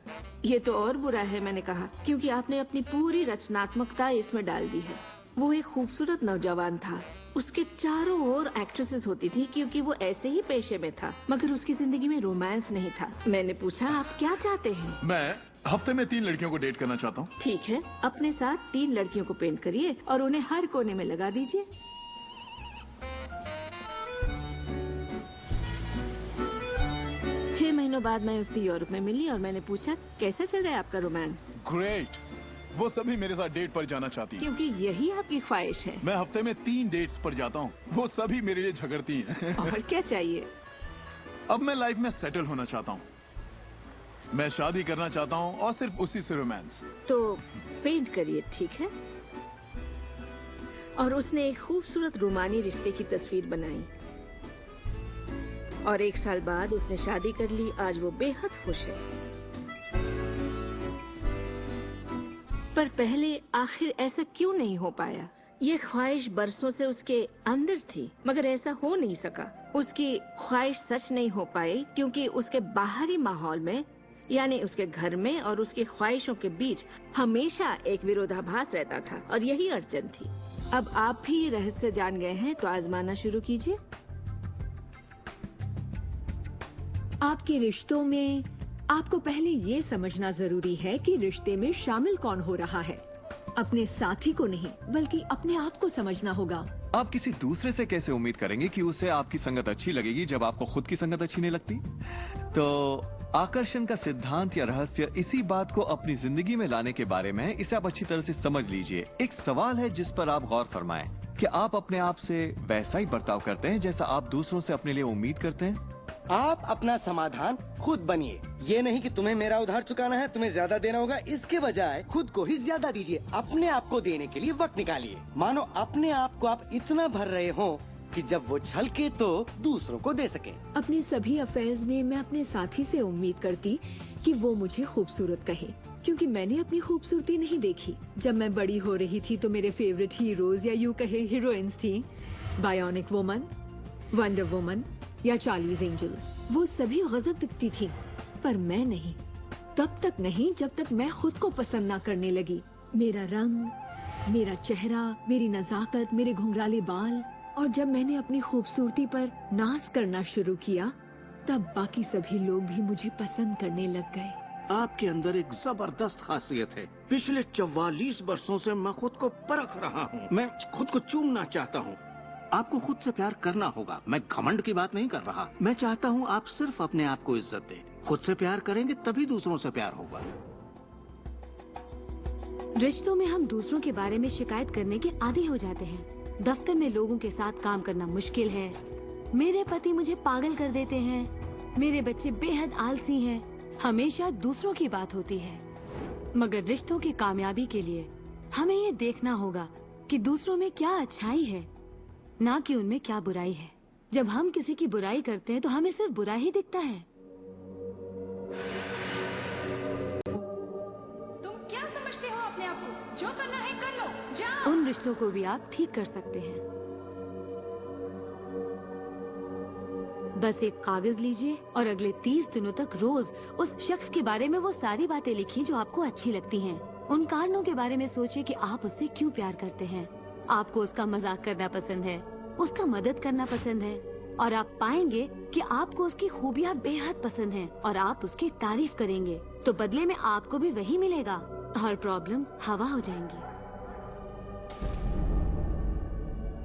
ये तो और बुरा है, मैंने कहा, क्योंकि आपने अपनी पूरी रचनात्मकता इसमें डाल दी है। वो एक खूबसूरत नौजवान था, उसके चारों ओर एक्ट्रेसेस होती थी क्योंकि वो ऐसे ही पेशे में था, मगर उसकी जिंदगी में रोमांस नहीं था। मैंने पूछा आप क्या चाहते हैं? मैं हफ्ते में 3 लड़कियों को डेट करना चाहता हूँ। ठीक है, अपने साथ 3 लड़कियों को पेंट करिए और उन्हें हर कोने में लगा दीजिए। छह महीनों बाद मैं उससे यूरोप में मिली और मैंने पूछा कैसा चल रहा है आपका रोमांस? ग्रेट। वो सभी मेरे साथ डेट पर जाना चाहती हैं। क्योंकि यही आपकी ख्वाहिश है। मैं हफ्ते में 3 डेट्स पर जाता हूँ, वो सभी मेरे लिए झगड़ती हैं। और क्या चाहिए? अब मैं लाइफ में सेटल होना चाहता हूँ, मैं शादी करना चाहता हूँ और सिर्फ उसी से रोमांस। तो पेंट करिए, ठीक है? और उसने एक खूबसूरत रूमानी रिश्ते की तस्वीर बनाई और 1 साल बाद उसने शादी कर ली। आज वो बेहद खुश है। पर पहले आखिर ऐसा क्यों नहीं हो पाया? ये ख्वाहिश बरसों से उसके अंदर थी, मगर ऐसा हो नहीं सका। उसकी ख्वाहिश सच नहीं हो पाई क्योंकि उसके बाहरी माहौल में, यानी उसके घर में और उसकी ख्वाहिशों के बीच हमेशा एक विरोधाभास रहता था और यही अड़चन थी। अब आप भी ये रहस्य जान गए हैं तो आजमाना शुरू कीजिए। आपके रिश्तों में आपको पहले ये समझना जरूरी है कि रिश्ते में शामिल कौन हो रहा है। अपने साथी को नहीं बल्कि अपने आप को समझना होगा। आप किसी दूसरे से कैसे उम्मीद करेंगे कि उसे आपकी संगत अच्छी लगेगी जब आपको खुद की संगत अच्छी नहीं लगती? तो आकर्षण का सिद्धांत या रहस्य इसी बात को अपनी जिंदगी में लाने के बारे में है। इसे आप अच्छी तरह से समझ लीजिए। एक सवाल है जिस पर आप गौर फरमाएं कि आप अपने आप से वैसा ही बर्ताव करते हैं जैसा आप दूसरों से अपने लिए उम्मीद करते हैं। आप अपना समाधान खुद बनिए। ये नहीं कि तुम्हें मेरा उधार चुकाना है, तुम्हें ज्यादा देना होगा। इसके बजाय खुद को ही ज्यादा दीजिए। अपने आप को देने के लिए वक्त निकालिए। मानो अपने आप को आप इतना भर रहे हो कि जब वो छलके तो दूसरों को दे सके। अपने सभी अफेयर्स में मैं अपने साथी से उम्मीद करती कि वो मुझे खूबसूरत कहे, क्योंकि मैंने अपनी खूबसूरती नहीं देखी। जब मैं बड़ी हो रही थी तो मेरे फेवरेट हीरोज या यूं कहे हीरोइंस थी, बायोनिक वुमन, वंडर वुमन या चार्लीज एंजल्स। वो सभी गजब दिखती थी, पर मैं नहीं। तब तक नहीं जब तक मैं खुद को पसंद ना करने लगी। मेरा रंग, मेरा चेहरा, मेरी नजाकत, मेरे घुंघराले बाल। और जब मैंने अपनी खूबसूरती पर नाज करना शुरू किया, तब बाकी सभी लोग भी मुझे पसंद करने लग गए। आपके अंदर एक जबरदस्त खासियत है। पिछले 44 वर्षों से मैं खुद को परख रहा हूँ। मैं खुद को चूमना चाहता हूँ। आपको खुद से प्यार करना होगा। मैं घमंड की बात नहीं कर रहा। मैं चाहता हूँ आप सिर्फ अपने आप को इज्जत दें। खुद से प्यार करेंगे तभी दूसरों से प्यार होगा। रिश्तों में हम दूसरों के बारे में शिकायत करने के आदी हो जाते हैं। दफ्तर में लोगों के साथ काम करना मुश्किल है। मेरे पति मुझे पागल कर देते हैं। मेरे बच्चे बेहद आलसी हैं। हमेशा दूसरों की बात होती है। मगर रिश्तों की कामयाबी के लिए हमें ये देखना होगा कि दूसरों में क्या अच्छाई है, ना कि उनमें क्या बुराई है। जब हम किसी की बुराई करते हैं तो हमें सिर्फ बुरा ही दिखता है। तुम क्या समझते हो अपने आप को? जो करना है कर लो, जाओ। उन रिश्तों को भी आप ठीक कर सकते हैं। बस एक कागज लीजिए और अगले 30 दिनों तक रोज उस शख्स के बारे में वो सारी बातें लिखिए जो आपको अच्छी लगती हैं। उन कारणों के बारे में सोचिए कि आप उससे क्यों प्यार करते हैं। आपको उसका मजाक करना पसंद है, उसका मदद करना पसंद है, और आप पाएंगे कि आपको उसकी खूबियाँ बेहद पसंद हैं और आप उसकी तारीफ करेंगे तो बदले में आपको भी वही मिलेगा और प्रॉब्लम हवा हो जाएंगी।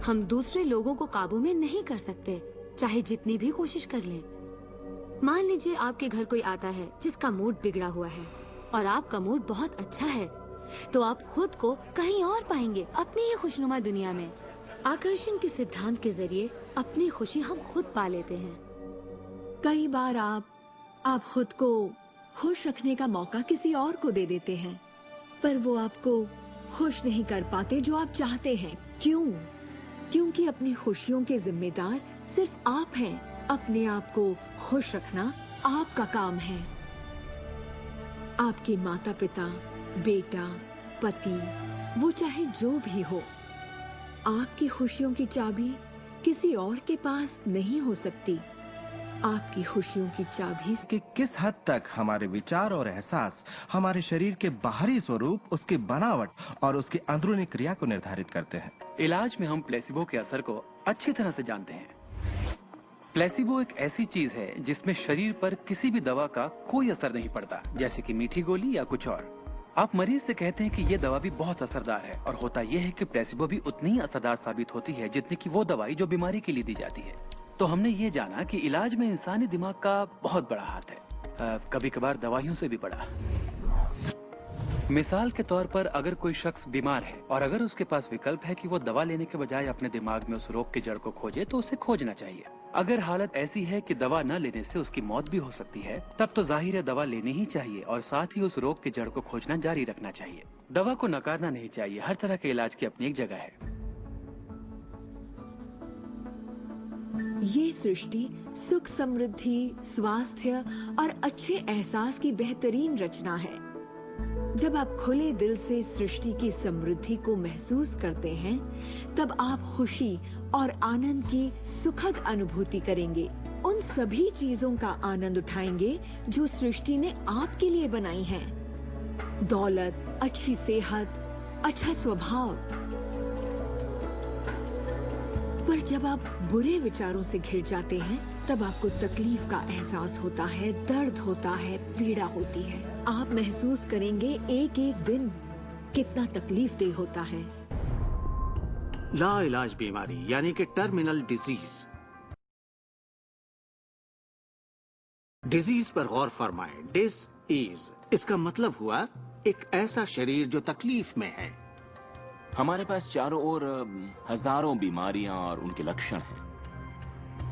हम दूसरे लोगों को काबू में नहीं कर सकते, चाहे जितनी भी कोशिश कर लें। मान लीजिए आपके घर कोई आता है जिसका मूड बिगड़ा हुआ है और आपका मूड बहुत अच्छा है, तो आप खुद को कहीं और पाएंगे अपनी ही खुशनुमा दुनिया में। आकर्षण के सिद्धांत के जरिए अपनी खुशी हम खुद पा लेते हैं। कई बार आप खुद को खुश रखने का मौका किसी और को दे देते हैं, पर वो आपको खुश नहीं कर पाते जो आप चाहते हैं। क्यों? क्योंकि अपनी खुशियों के जिम्मेदार सिर्फ आप हैं। अपने आप को खुश रखना आपका काम है। आपके माता पिता, बेटा, पति, वो चाहे जो भी हो, आपकी खुशियों की चाबी किसी और के पास नहीं हो सकती। आपकी खुशियों की चाबी कि किस हद तक हमारे विचार और एहसास हमारे शरीर के बाहरी स्वरूप, उसकी बनावट और उसकी अंदरूनी क्रिया को निर्धारित करते हैं। इलाज में हम प्लेसिबो के असर को अच्छी तरह से जानते हैं। प्लेसिबो एक ऐसी चीज है जिसमें शरीर पर किसी भी दवा का कोई असर नहीं पड़ता, जैसे कि मीठी गोली या कुछ और। आप मरीज से कहते हैं कि ये दवा भी बहुत असरदार है, और होता यह है कि प्लेसिबो भी उतनी ही असरदार साबित होती है जितनी कि वो दवाई जो बीमारी के लिए दी जाती है। तो हमने ये जाना कि इलाज में इंसानी दिमाग का बहुत बड़ा हाथ है, कभी कभार दवाइयों से भी बड़ा। मिसाल के तौर पर अगर कोई शख्स बीमार है और अगर उसके पास विकल्प है कि वो दवा लेने के बजाय अपने दिमाग में उस रोग की जड़ को खोजे, तो उसे खोजना चाहिए। अगर हालत ऐसी है कि दवा न लेने से उसकी मौत भी हो सकती है, तब तो जाहिर है दवा लेनी ही चाहिए और साथ ही उस रोग की जड़ को खोजना जारी रखना चाहिए। दवा को नकारना नहीं चाहिए। हर तरह के इलाज की अपनी एक जगह है। ये सृष्टि सुख, समृद्धि, स्वास्थ्य और अच्छे एहसास की बेहतरीन रचना है। जब आप खुले दिल से सृष्टि की समृद्धि को महसूस करते हैं, तब आप खुशी और आनंद की सुखद अनुभूति करेंगे। उन सभी चीजों का आनंद उठाएंगे जो सृष्टि ने आपके लिए बनाई हैं। दौलत, अच्छी सेहत, अच्छा स्वभाव। पर जब आप बुरे विचारों से घिर जाते हैं, तब आपको तकलीफ का एहसास होता है, दर्द होता है, पीड़ा होती है। आप महसूस करेंगे एक एक दिन कितना तकलीफदेह होता है। लाइलाज बीमारी यानी कि टर्मिनल डिजीज। डिजीज पर गौर फरमाएं। डिस इज, इसका मतलब हुआ एक ऐसा शरीर जो तकलीफ में है। हमारे पास चारों ओर हजारों बीमारियां और उनके लक्षण हैं।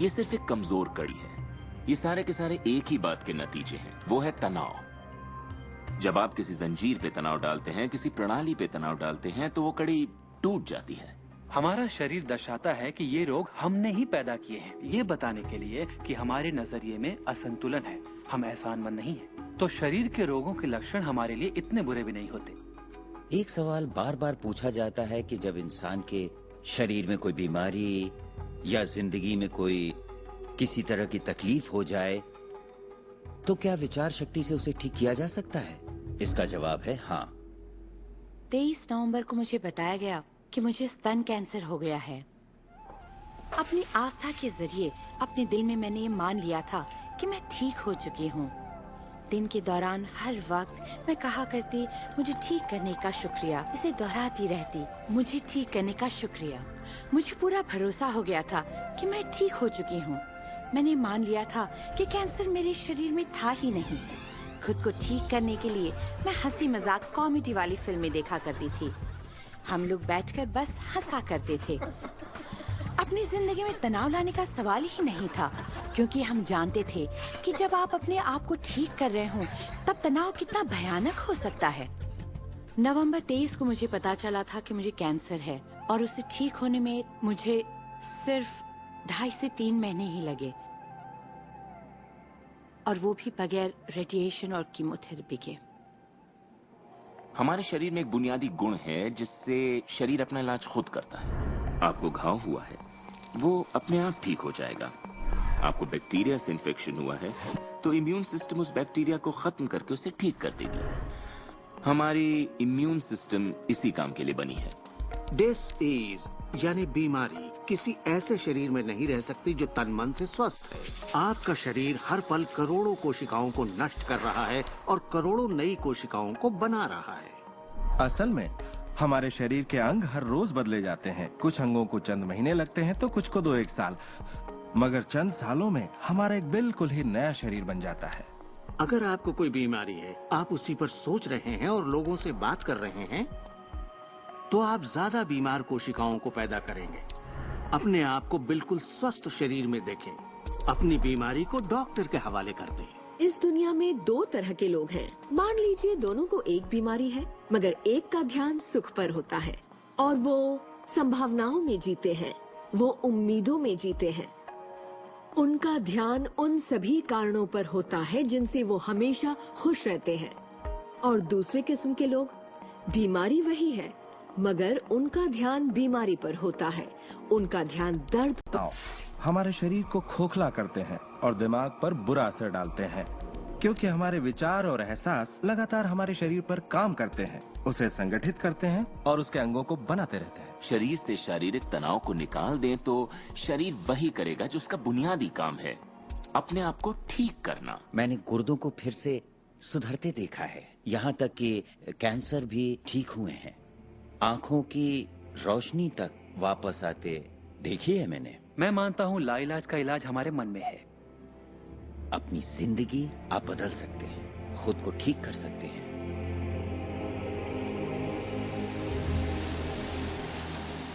ये सिर्फ एक कमजोर कड़ी है। ये सारे के सारे एक ही बात के नतीजे हैं, वो है तनाव। जब आप किसी जंजीर पे तनाव डालते हैं, किसी प्रणाली पे तनाव डालते हैं, तो वो कड़ी टूट जाती है। हमारा शरीर दर्शाता है कि ये रोग हमने ही पैदा किए हैं, ये बताने के लिए कि हमारे नजरिए में असंतुलन है, हम एहसानमंद नहीं हैं। तो शरीर के रोगों के लक्षण हमारे लिए इतने बुरे भी नहीं होते। एक सवाल बार बार पूछा जाता है कि जब इंसान के शरीर में कोई बीमारी या जिंदगी में कोई किसी तरह की तकलीफ हो जाए, तो क्या विचार शक्ति से उसे ठीक किया जा सकता है? इसका जवाब है हाँ। 23 नवंबर को मुझे बताया गया कि मुझे स्तन कैंसर हो गया है। अपनी आस्था के जरिए अपने दिल में मैंने ये मान लिया था कि मैं ठीक हो चुकी हूँ। दिन के दौरान हर वक्त मैं कहा करती, मुझे ठीक करने का शुक्रिया। इसे दोहराती रहती, मुझे ठीक करने का शुक्रिया। मुझे पूरा भरोसा हो गया था कि मैं ठीक हो चुकी हूँ। मैंने मान लिया था कि कैंसर मेरे शरीर में था ही नहीं। खुद को ठीक करने के लिए मैं हंसी मजाक कॉमेडी वाली फिल्में देखा करती थी। हम लोग बैठकर बस हंसा करते थे। अपनी जिंदगी में तनाव लाने का सवाल ही नहीं था, क्योंकि हम जानते थे कि जब आप अपने आप को ठीक कर रहे हो, तब तनाव कितना भयानक हो सकता है। नवंबर 23 को मुझे पता चला था कि मुझे कैंसर है और उसे ठीक होने में मुझे सिर्फ 2.5 से 3 महीने ही लगे, और वो भी बगैर रेडिएशन और कीमोथेरेपी के। हमारे शरीर में एक बुनियादी गुण है जिससे शरीर अपना इलाज खुद करता है। आपको घाव हुआ है, वो अपने आप ठीक हो जाएगा। आपको बैक्टीरिया से इन्फेक्शन हुआ है, तो इम्यून सिस्टम उस बैक्टीरिया को खत्म करके उसे ठीक कर देगी। हमारी इम्यून सिस्टम इसी काम के लिए बनी है। डिसीज यानी बीमारी किसी ऐसे शरीर में नहीं रह सकती जो तन मन से स्वस्थ है। आपका शरीर हर पल करोड़ों कोशिकाओं को नष्ट कर रहा है और करोड़ों नई कोशिकाओं को बना रहा है। असल में हमारे शरीर के अंग हर रोज बदले जाते हैं। कुछ अंगों को चंद महीने लगते हैं तो कुछ को 2-1 साल, मगर चंद सालों में हमारा एक बिल्कुल ही नया शरीर बन जाता है। अगर आपको कोई बीमारी है, आप उसी पर सोच रहे हैं और लोगों से बात कर रहे हैं, तो आप ज्यादा बीमार कोशिकाओं को पैदा करेंगे। अपने आप को बिल्कुल स्वस्थ शरीर में देखें। अपनी बीमारी को डॉक्टर के हवाले कर दें। इस दुनिया में 2 तरह के लोग हैं। मान लीजिए दोनों को एक बीमारी है, मगर एक का ध्यान सुख पर होता है और वो संभावनाओं में जीते हैं, वो उम्मीदों में जीते हैं। उनका ध्यान उन सभी कारणों पर होता है जिनसे वो हमेशा खुश रहते हैं। और दूसरे किस्म के लोग, बीमारी वही है, मगर उनका ध्यान बीमारी पर होता है। उनका ध्यान दर्द पर। हमारे शरीर को खोखला करते हैं और दिमाग पर बुरा असर डालते हैं, क्योंकि हमारे विचार और एहसास लगातार हमारे शरीर पर काम करते हैं, उसे संगठित करते हैं और उसके अंगों को बनाते रहते हैं। शरीर से शारीरिक तनाव को निकाल दें तो शरीर वही करेगा जो उसका बुनियादी काम है, अपने आप को ठीक करना। मैंने गुर्दों को फिर से सुधरते देखा है, यहाँ तक कि कैंसर भी ठीक हुए हैं। आंखों की रोशनी तक वापस आते देखी है मैंने। मैं मानता हूँ लाइलाज का इलाज हमारे मन में है। अपनी जिंदगी आप बदल सकते हैं, खुद को ठीक कर सकते हैं।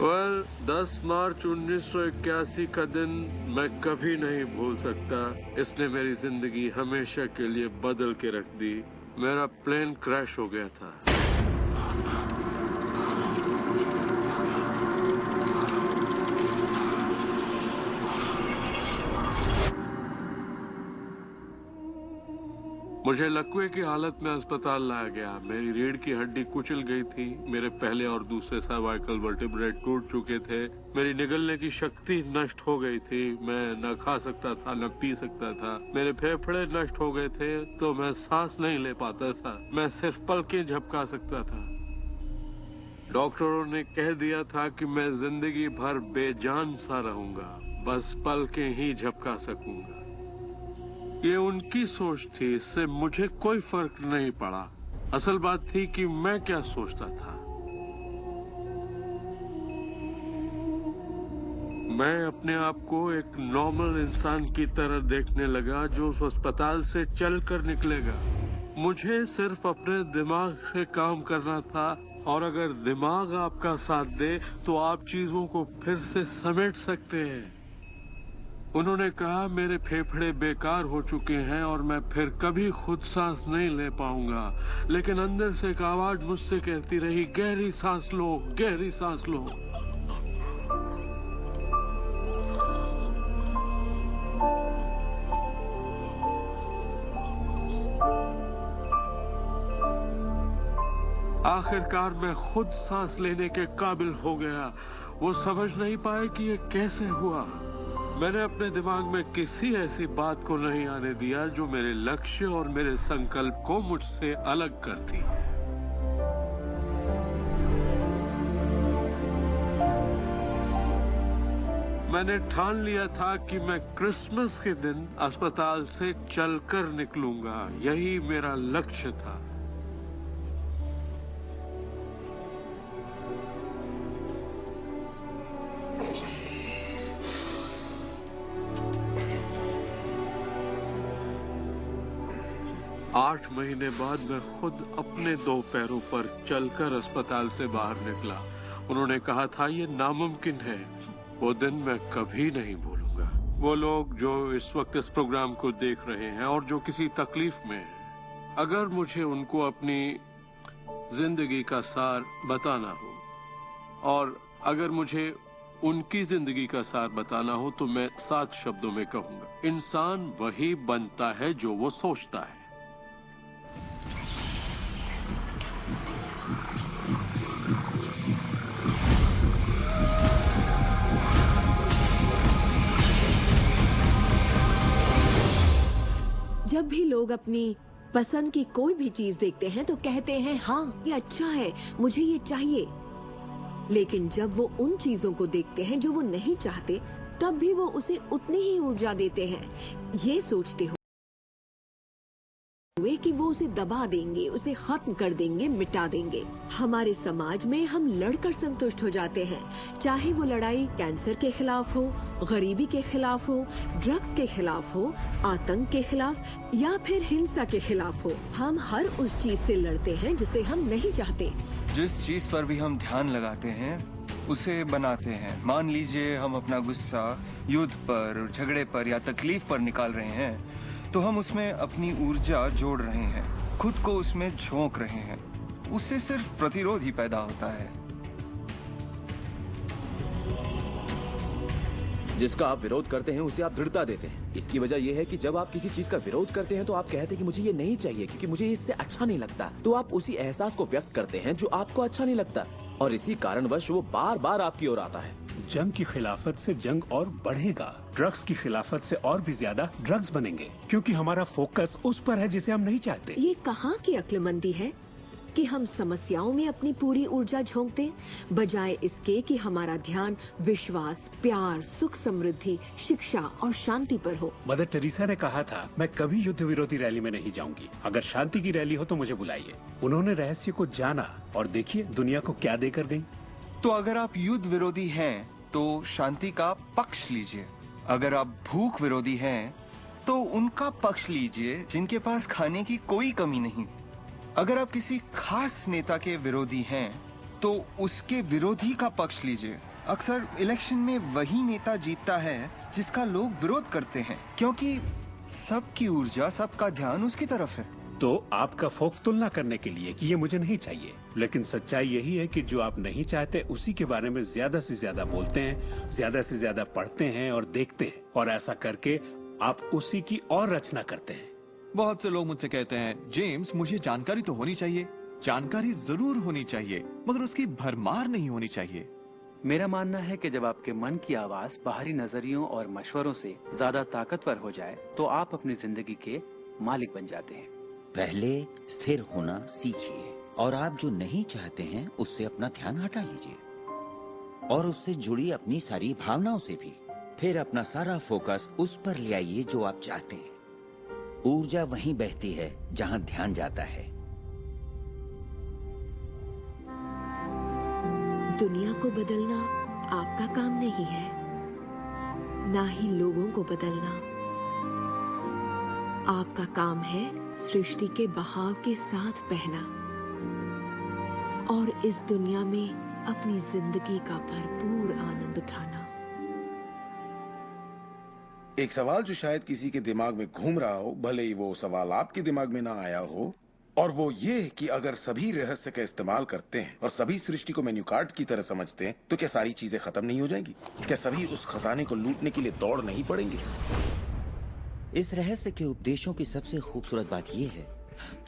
10 मार्च 1981 का दिन मैं कभी नहीं भूल सकता। इसने मेरी जिंदगी हमेशा के लिए बदल के रख दी। मेरा प्लेन क्रैश हो गया था। मुझे लकवे की हालत में अस्पताल लाया गया। मेरी रीढ़ की हड्डी कुचल गई थी। मेरे पहले और दूसरे सर्वाइकल वर्टिब्रे टूट चुके थे। मेरी निगलने की शक्ति नष्ट हो गई थी। मैं न खा सकता था न पी सकता था। मेरे फेफड़े नष्ट हो गए थे तो मैं सांस नहीं ले पाता था। मैं सिर्फ पलकें झपका सकता था। डॉक्टरों ने कह दिया था कि मैं जिंदगी भर बेजान सा रहूंगा, बस पलकें ही झपका सकूंगा। ये उनकी सोच थी, इससे मुझे कोई फर्क नहीं पड़ा। असल बात थी कि मैं क्या सोचता था। मैं अपने आप को एक नॉर्मल इंसान की तरह देखने लगा जो उस अस्पताल से चलकर निकलेगा। मुझे सिर्फ अपने दिमाग से काम करना था, और अगर दिमाग आपका साथ दे तो आप चीजों को फिर से समेट सकते हैं। उन्होंने कहा मेरे फेफड़े बेकार हो चुके हैं और मैं फिर कभी खुद सांस नहीं ले पाऊंगा, लेकिन अंदर से एक आवाज मुझसे कहती रही, गहरी सांस लो, गहरी सांस लो। आखिरकार मैं खुद सांस लेने के काबिल हो गया। वो समझ नहीं पाए कि ये कैसे हुआ। मैंने अपने दिमाग में किसी ऐसी बात को नहीं आने दिया जो मेरे लक्ष्य और मेरे संकल्प को मुझसे अलग करती। मैंने ठान लिया था कि मैं क्रिसमस के दिन अस्पताल से चलकर निकलूंगा। यही मेरा लक्ष्य था। आठ महीने बाद मैं खुद अपने 2 पैरों पर चलकर अस्पताल से बाहर निकला। उन्होंने कहा था ये नामुमकिन है। वो दिन मैं कभी नहीं भूलूंगा। वो लोग जो इस वक्त इस प्रोग्राम को देख रहे हैं और जो किसी तकलीफ में हैं, अगर मुझे उनको अपनी जिंदगी का सार बताना हो और अगर मुझे उनकी जिंदगी का सार बताना हो तो मैं 7 शब्दों में कहूंगा, इंसान वही बनता है जो वो सोचता है। जब भी लोग अपनी पसंद की कोई भी चीज देखते हैं तो कहते हैं हाँ ये अच्छा है, मुझे ये चाहिए। लेकिन जब वो उन चीजों को देखते हैं जो वो नहीं चाहते, तब भी वो उसे उतनी ही ऊर्जा देते हैं, ये सोचते हुए कि वो उसे दबा देंगे, उसे खत्म कर देंगे, मिटा देंगे। हमारे समाज में हम लड़कर संतुष्ट हो जाते हैं, चाहे वो लड़ाई कैंसर के खिलाफ हो, गरीबी के खिलाफ हो, ड्रग्स के खिलाफ हो, आतंक के खिलाफ या फिर हिंसा के खिलाफ हो। हम हर उस चीज से लड़ते हैं जिसे हम नहीं चाहते। जिस चीज पर भी हम ध्यान लगाते हैं उसे बनाते हैं। मान लीजिए हम अपना गुस्सा युद्ध पर, झगड़े पर या तकलीफ पर निकाल रहे हैं, तो हम उसमें अपनी ऊर्जा जोड़ रहे हैं, खुद को उसमें झोंक रहे हैं। उससे सिर्फ प्रतिरोध ही पैदा होता है। जिसका आप विरोध करते हैं उसे आप दृढ़ता देते हैं। इसकी वजह यह है कि जब आप किसी चीज का विरोध करते हैं तो आप कहते हैं कि मुझे ये नहीं चाहिए क्योंकि मुझे इससे अच्छा नहीं लगता, तो आप उसी एहसास को व्यक्त करते हैं जो आपको अच्छा नहीं लगता, और इसी कारणवश वो बार बार आपकी ओर आता है। जंग की खिलाफत से जंग और बढ़ेगा, ड्रग्स की खिलाफत से और भी ज्यादा ड्रग्स बनेंगे, क्योंकि हमारा फोकस उस पर है जिसे हम नहीं चाहते। ये कहाँ की अक्लमंदी है कि हम समस्याओं में अपनी पूरी ऊर्जा झोंकते, बजाय इसके कि हमारा ध्यान विश्वास, प्यार, सुख, समृद्धि, शिक्षा और शांति पर हो। मदर टेरेसा ने कहा था, मैं कभी युद्ध विरोधी रैली में नहीं जाऊंगी, अगर शांति की रैली हो तो मुझे बुलाइए। उन्होंने रहस्य को जाना और देखिए दुनिया को क्या देकर गई। तो अगर आप युद्ध विरोधी हैं तो शांति का पक्ष लीजिए। अगर आप भूख विरोधी हैं तो उनका पक्ष लीजिए जिनके पास खाने की कोई कमी नहीं। अगर आप किसी खास नेता के विरोधी हैं तो उसके विरोधी का पक्ष लीजिए। अक्सर इलेक्शन में वही नेता जीतता है जिसका लोग विरोध करते हैं, क्योंकि सबकी ऊर्जा, सबका ध्यान उसकी तरफ है। तो आपका खौफ तुलना करने के लिए कि ये मुझे नहीं चाहिए, लेकिन सच्चाई यही है कि जो आप नहीं चाहते उसी के बारे में ज्यादा से ज्यादा बोलते हैं, ज्यादा से ज्यादा पढ़ते हैं और देखते हैं, और ऐसा करके आप उसी की और रचना करते हैं। बहुत से लोग मुझसे कहते हैं, जेम्स मुझे जानकारी तो होनी चाहिए, जानकारी जरूर होनी चाहिए, मगर उसकी भरमार नहीं होनी चाहिए। मेरा मानना है कि जब आपके मन की आवाज बाहरी नजरियों और मशवरों से ज्यादा ताकतवर हो जाए तो आप अपनी जिंदगी के मालिक बन जाते हैं। पहले स्थिर होना सीखिए और आप जो नहीं चाहते हैं उससे अपना ध्यान हटा लीजिए और उससे जुड़ी अपनी सारी भावनाओं से भी। फिर अपना सारा फोकस उस पर ले आइए जो आप चाहते हैं। ऊर्जा वहीं बहती है जहां ध्यान जाता है। दुनिया को बदलना आपका काम नहीं है, ना ही लोगों को बदलना। आपका काम है सृष्टि के बहाव के साथ बहना और इस दुनिया में अपनी जिंदगी का भरपूर आनंद उठाना। एक सवाल जो शायद किसी के दिमाग में घूम रहा हो, भले ही वो सवाल आपके दिमाग में ना आया हो, और वो ये कि अगर सभी रहस्य का इस्तेमाल करते हैं और सभी सृष्टि को मेन्यू कार्ड की तरह समझते हैं तो क्या सारी चीजें खत्म नहीं हो जाएंगी? क्या सभी उस खजाने को लूटने के लिए दौड़ नहीं पड़ेंगे? इस रहस्य के उपदेशों की सबसे खूबसूरत बात यह है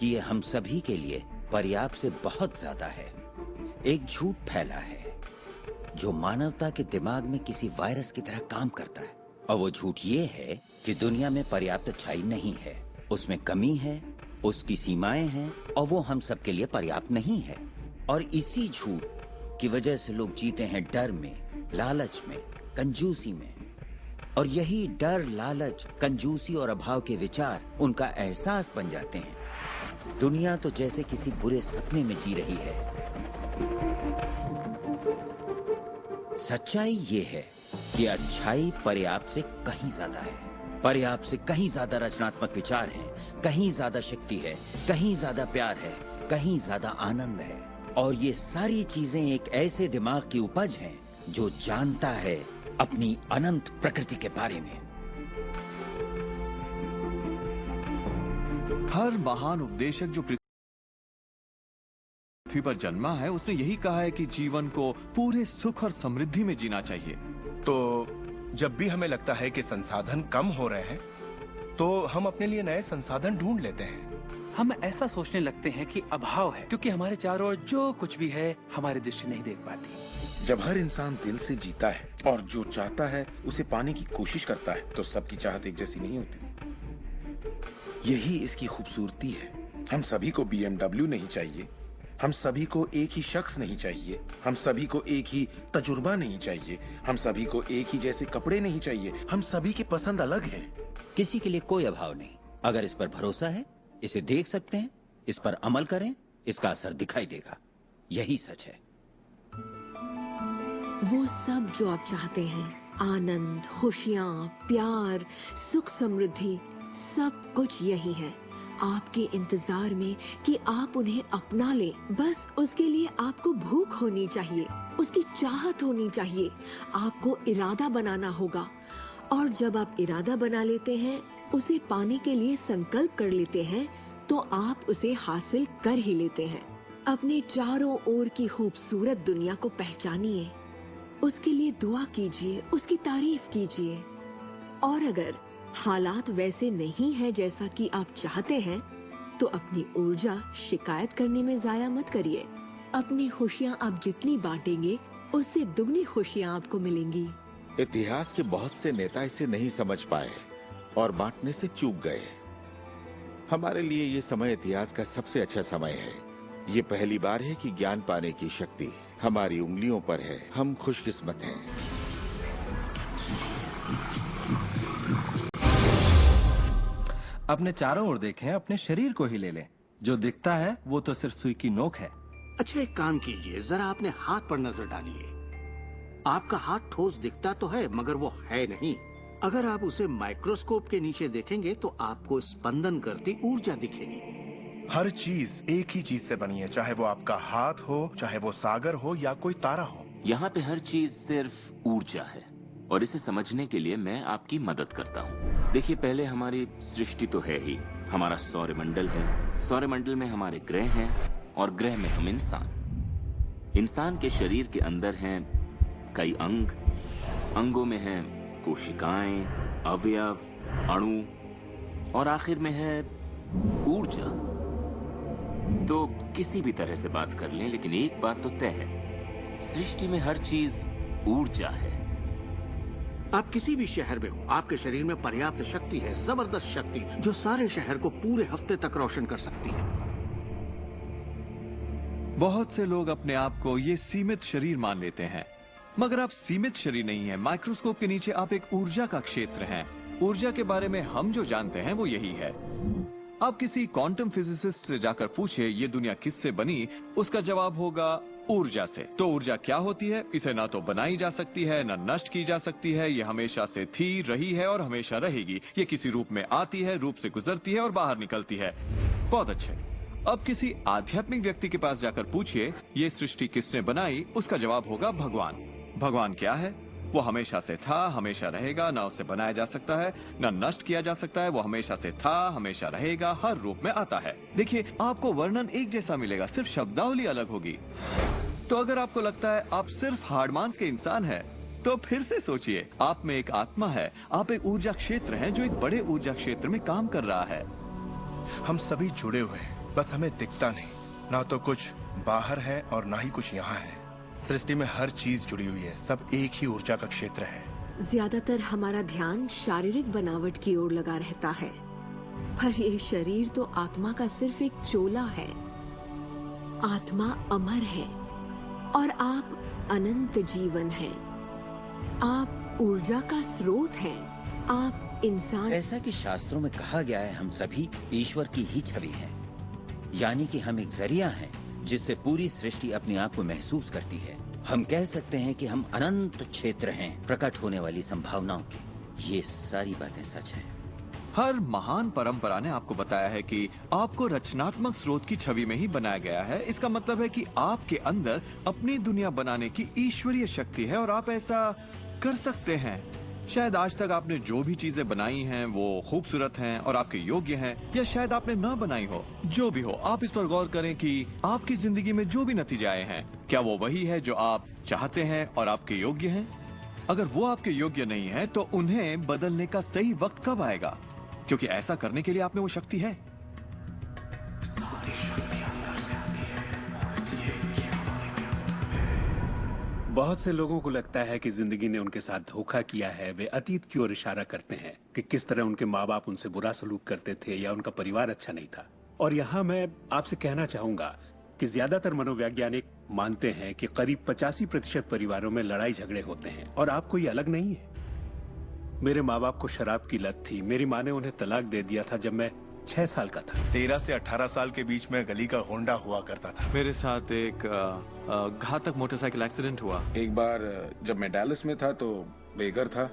कि ये हम सभी के लिए पर्याप्त से बहुत ज्यादा है। एक झूठ फैला है जो मानवता के दिमाग में किसी वायरस की तरह काम करता है, और वो झूठ ये है कि दुनिया में पर्याप्त अच्छाई नहीं है, उसमें कमी है, उसकी सीमाएं हैं और वो हम सब के लिए पर्याप्त नहीं है। और इसी झूठ की वजह से लोग जीते हैं डर में, लालच में, कंजूसी में। और यही डर, लालच, कंजूसी और अभाव के विचार उनका एहसास बन जाते हैं। दुनिया तो जैसे किसी बुरे सपने में जी रही है। सच्चाई ये है कि अच्छाई पर्याप्त से कहीं ज्यादा है। पर्याप्त से कहीं ज्यादा रचनात्मक विचार हैं, कहीं ज्यादा शक्ति है, कहीं ज्यादा प्यार है, कहीं ज्यादा आनंद है। और ये सारी चीजें एक ऐसे दिमाग की उपज हैं जो जानता है अपनी अनंत प्रकृति के बारे में। हर महान उपदेशक जो पृथ्वी पर जन्मा है उसने यही कहा है कि जीवन को पूरे सुख और समृद्धि में जीना चाहिए। तो जब भी हमें लगता है कि संसाधन कम हो रहे हैं तो हम अपने लिए नए संसाधन ढूंढ लेते हैं। हम ऐसा सोचने लगते हैं कि अभाव है क्योंकि हमारे चारों ओर जो कुछ भी है हमारी दृष्टि नहीं देख पाती। जब हर इंसान दिल से जीता है और जो चाहता है उसे पाने की कोशिश करता है तो सबकी चाहत एक जैसी नहीं होती। यही इसकी खूबसूरती है। हम सभी को BMW नहीं चाहिए, हम सभी को एक ही शख्स नहीं चाहिए, हम सभी को एक ही तजुर्बा नहीं चाहिए, हम सभी को एक ही जैसे कपड़े नहीं चाहिए। हम सभी की पसंद अलग है। किसी के लिए कोई अभाव नहीं। अगर इस पर भरोसा है, इसे देख सकते हैं, इस पर अमल करें, इसका असर दिखाई देगा। यही सच है। वो सब जो आप चाहते हैं, आनंद, खुशियाँ, प्यार, सुख, समृद्धि, सब कुछ यही है आपके इंतजार में कि आप उन्हें अपना ले। बस उसके लिए आपको भूख होनी चाहिए, उसकी चाहत होनी चाहिए। आपको इरादा बनाना होगा और जब आप इरादा बना लेते हैं, उसे पाने के लिए संकल्प कर लेते हैं, तो आप उसे हासिल कर ही लेते हैं। अपने चारों ओर की खूबसूरत दुनिया को पहचानिए, उसके लिए दुआ कीजिए, उसकी तारीफ कीजिए। और अगर हालात वैसे नहीं है जैसा कि आप चाहते हैं, तो अपनी ऊर्जा शिकायत करने में जाया मत करिए। अपनी खुशियाँ आप जितनी बांटेंगे, उससे दुगनी खुशियाँ आपको मिलेंगी। इतिहास के बहुत से नेता इसे नहीं समझ पाए और बांटने से चूक गए। हमारे लिए ये समय इतिहास का सबसे अच्छा समय है। ये पहली बार है कि ज्ञान पाने की शक्ति हमारी उंगलियों पर है। हम खुशकिस्मत हैं। अपने चारों ओर देखें, अपने शरीर को ही ले लें। जो दिखता है वो तो सिर्फ सुई की नोक है। अच्छा, एक काम कीजिए, जरा अपने हाथ पर नजर डालिए। आपका हाथ ठोस दिखता तो है मगर वो है नहीं। अगर आप उसे माइक्रोस्कोप के नीचे देखेंगे तो आपको स्पंदन करती ऊर्जा दिखेगी। हर चीज एक ही चीज से बनी है, चाहे वो आपका हाथ हो, चाहे वो सागर हो या कोई तारा हो। यहाँ पे हर चीज सिर्फ ऊर्जा है और इसे समझने के लिए मैं आपकी मदद करता हूँ। देखिए, पहले हमारी सृष्टि तो है ही, हमारा सौरमंडल है, सौरमंडल में हमारे ग्रह हैं और ग्रह में हम इंसान के शरीर के अंदर हैं कई अंग, अंगों में हैं कोशिकाएं, अवयव, अणु और आखिर में है ऊर्जा। तो किसी भी तरह से बात कर लें, लेकिन एक बात तो तय है, सृष्टि में हर चीज ऊर्जा है। आप किसी भी शहर में हो, आपके शरीर में पर्याप्त शक्ति है, जबरदस्त शक्ति जो सारे शहर को पूरे हफ्ते तक रोशन कर सकती है। बहुत से लोग अपने आप को ये सीमित शरीर मान लेते हैं, मगर आप सीमित शरीर नहीं है। माइक्रोस्कोप के नीचे आप एक ऊर्जा का क्षेत्र हैं। ऊर्जा के बारे में हम जो जानते हैं वो यही है। आप किसी क्वांटम फिजिसिस्ट से जाकर पूछिए ये दुनिया किससे बनी, उसका जवाब होगा ऊर्जा से। तो ऊर्जा क्या होती है? इसे ना तो बनाई जा सकती है, ना नष्ट की जा सकती है। ये हमेशा से थी, रही है और हमेशा रहेगी। ये किसी रूप में आती है, रूप से गुजरती है और बाहर निकलती है। बहुत अच्छे। अब किसी आध्यात्मिक व्यक्ति के पास जाकर पूछिए ये सृष्टि किसने बनाई, उसका जवाब होगा भगवान। भगवान क्या है? वो हमेशा से था, हमेशा रहेगा, ना उसे बनाया जा सकता है, ना नष्ट किया जा सकता है। वो हमेशा से था, हमेशा रहेगा, हर रूप में आता है। देखिए, आपको वर्णन एक जैसा मिलेगा, सिर्फ शब्दावली अलग होगी। तो अगर आपको लगता है आप सिर्फ हाड़ मांस के इंसान हैं, तो फिर से सोचिए, आप में एक आत्मा है, आप एक ऊर्जा क्षेत्र हैं जो एक बड़े ऊर्जा क्षेत्र में काम कर रहा है। हम सभी जुड़े हुए हैं, बस हमें दिखता नहीं। ना तो कुछ बाहर है और ना ही कुछ यहाँ है। सृष्टि में हर चीज जुड़ी हुई है, सब एक ही ऊर्जा का क्षेत्र है। ज्यादातर हमारा ध्यान शारीरिक बनावट की ओर लगा रहता है, पर ये शरीर तो आत्मा का सिर्फ एक चोला है। आत्मा अमर है और आप अनंत जीवन हैं। आप ऊर्जा का स्रोत हैं। आप इंसान। ऐसा कि शास्त्रों में कहा गया है हम सभी ईश्वर की ही छवि हैं, यानी कि हम एक जरिया हैं जिससे पूरी सृष्टि अपने आप को महसूस करती है। हम कह सकते हैं कि हम अनंत क्षेत्र हैं प्रकट होने वाली संभावनाओं की। ये सारी बातें सच हैं। हर महान परंपरा ने आपको बताया है कि आपको रचनात्मक स्रोत की छवि में ही बनाया गया है। इसका मतलब है कि आपके अंदर अपनी दुनिया बनाने की ईश्वरीय शक्ति है और आप ऐसा कर सकते हैं। शायद आज तक आपने जो भी चीजें बनाई हैं वो खूबसूरत हैं और आपके योग्य हैं, या शायद आपने न बनाई हो। जो भी हो, आप इस पर गौर करें कि आपकी जिंदगी में जो भी नतीजे आए हैं, क्या वो वही है जो आप चाहते हैं और आपके योग्य हैं? अगर वो आपके योग्य नहीं है तो उन्हें बदलने का सही वक्त कब आएगा? क्योंकि ऐसा करने के लिए आप में वो शक्ति है। सारी शक्ति अंदर से आती है और इसलिए ये हमारे नियंत्रण में है। बहुत से लोगों को लगता है कि जिंदगी ने उनके साथ धोखा किया है। वे अतीत की ओर इशारा करते हैं कि किस तरह उनके माँ बाप उनसे बुरा सलूक करते थे या उनका परिवार अच्छा नहीं था। और यहाँ मैं आपसे कहना चाहूंगा कि ज्यादातर मनोवैज्ञानिक मानते हैं कि करीब 85% परिवारों में लड़ाई झगड़े होते हैं और आपको ये अलग नहीं है। मेरे माँ बाप को शराब की लत थी। मेरी माँ ने उन्हें तलाक दे दिया था जब मैं 6 साल का था। 13 से 18 साल के बीच में गली का होंडा हुआ करता था। मेरे साथ एक घातक मोटरसाइकिल एक्सीडेंट हुआ। एक बार जब मैं डैलस में था तो बेघर था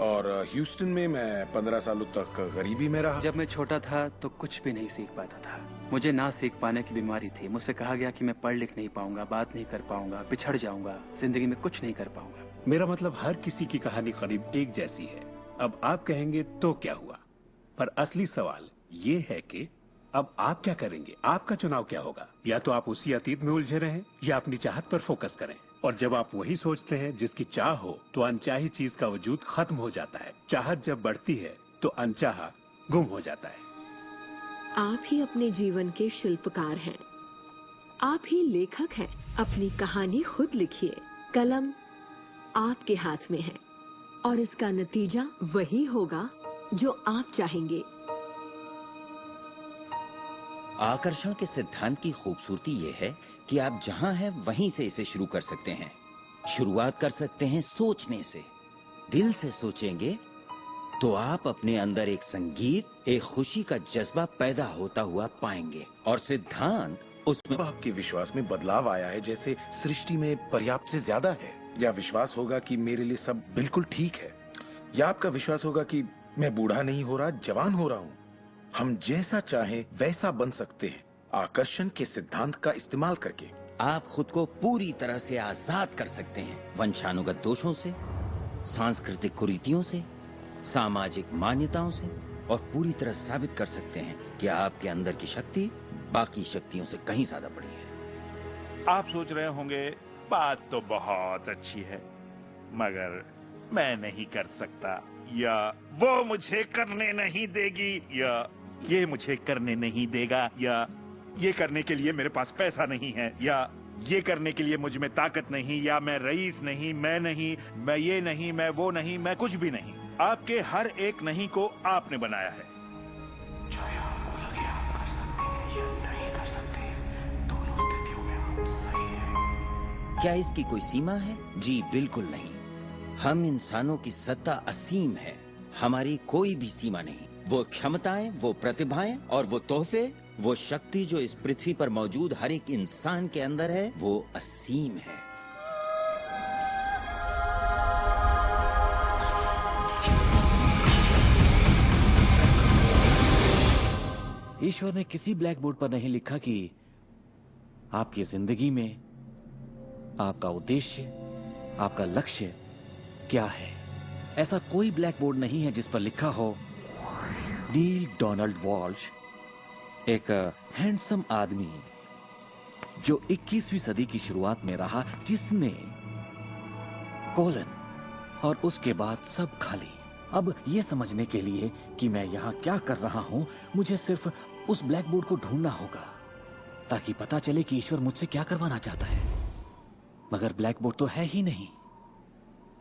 और ह्यूस्टन में मैं 15 सालों तक गरीबी में रहा। जब मैं छोटा था तो कुछ भी नहीं सीख पाता था। मुझे ना सीख पाने की बीमारी थी। मुझसे कहा गया कि मैं पढ़ लिख नहीं पाऊंगा, बात नहीं कर पाऊंगा, पिछड़ जाऊंगा, जिंदगी में कुछ नहीं कर पाऊंगा। मेरा मतलब हर किसी की कहानी करीब एक जैसी है। अब आप कहेंगे तो क्या हुआ, पर असली सवाल ये है कि अब आप क्या करेंगे? आपका चुनाव क्या होगा? या तो आप उसी अतीत में उलझे रहें या अपनी चाहत पर फोकस करें। और जब आप वही सोचते हैं जिसकी चाह हो तो अनचाही चीज का वजूद खत्म हो जाता है। चाहत जब बढ़ती है तो अनचाहा गुम हो जाता है। आप ही अपने जीवन के शिल्पकार हैं। आप ही लेखक हैं। अपनी कहानी खुद लिखिए। कलम आपके हाथ में है और इसका नतीजा वही होगा जो आप चाहेंगे। आकर्षण के सिद्धांत की खूबसूरती ये है कि आप जहां हैं वहीं से इसे शुरू कर सकते हैं। शुरुआत कर सकते हैं सोचने से। दिल से सोचेंगे तो आप अपने अंदर एक संगीत, एक खुशी का जज्बा पैदा होता हुआ पाएंगे। और सिद्धांत उसमें आपके विश्वास में बदलाव आया है, जैसे सृष्टि में पर्याप्त से ज्यादा है। या विश्वास होगा कि मेरे लिए सब बिल्कुल ठीक है। या आपका विश्वास होगा कि मैं बूढ़ा नहीं हो रहा, जवान हो रहा हूँ। हम जैसा चाहें वैसा बन सकते हैं आकर्षण के सिद्धांत का इस्तेमाल करके। आप खुद को पूरी तरह से आजाद कर सकते हैं, वंशानुगत दोषों से, सांस्कृतिक कुरीतियों से, सामाजिक मान्यताओं से, और पूरी तरह साबित कर सकते हैं कि आपके अंदर की शक्ति बाकी शक्तियों से कहीं ज्यादा बड़ी है। आप सोच रहे होंगे बात तो बहुत अच्छी है, मगर मैं नहीं कर सकता, या वो मुझे करने नहीं देगी, या ये मुझे करने नहीं देगा, या ये करने के लिए मेरे पास पैसा नहीं है, या ये करने के लिए मुझ में ताकत नहीं, या मैं रईस नहीं, मैं नहीं, मैं ये नहीं, मैं वो नहीं, मैं कुछ भी नहीं। आपके हर एक नहीं को आपने बनाया है। चाहे आपको लगे आप कर सकते हैं या नहीं कर सकते, दोनों स्थितियों में आप सही हैं। क्या इसकी कोई सीमा है? जी बिल्कुल नहीं। हम इंसानों की सत्ता असीम है, हमारी कोई भी सीमा नहीं। वो क्षमताएं, वो प्रतिभाएं और वो तोहफे, वो शक्ति जो इस पृथ्वी पर मौजूद हर एक इंसान के अंदर है, वो असीम है। ईश्वर ने किसी ब्लैक बोर्ड पर नहीं लिखा कि आपकी जिंदगी में आपका उद्देश्य, आपका लक्ष्य क्या है। ऐसा कोई ब्लैक बोर्ड नहीं है जिस पर लिखा हो नील डोनाल्ड वॉल्श, एक हैंडसम आदमी जो 21वीं सदी की शुरुआत में रहा, जिसने कोलन और उसके बाद सब खाली। अब ये समझने के लिए कि मैं यहाँ क्या कर रहा हूँ, मुझे सिर्फ उस ब्लैक बोर्ड को ढूंढना होगा ताकि पता चले कि ईश्वर मुझसे क्या करवाना चाहता है। मगर ब्लैक बोर्ड तो है ही नहीं।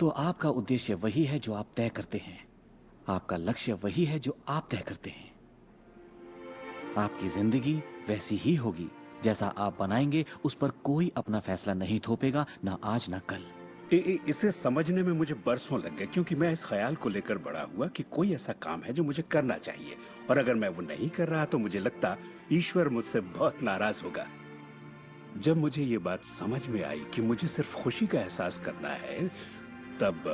तो आपका उद्देश्य वही है जो आप तय करते हैं, आपका लक्ष्य वही है जो आप तय करते हैं। आपकी जिंदगी वैसी ही होगी जैसा आप बनाएंगे, उस पर कोई अपना फैसला नहीं थोपेगा, ना आज ना कल। इसे समझने में मुझे बरसों लग गए, क्योंकि मैं इस ख्याल को लेकर बड़ा हुआ कि कोई ऐसा काम है जो मुझे करना चाहिए, और अगर मैं वो नहीं कर रहा तो मुझे लगता ईश्वर मुझसे बहुत नाराज होगा। जब मुझे ये बात समझ में आई कि मुझे सिर्फ खुशी का एहसास करना है, तब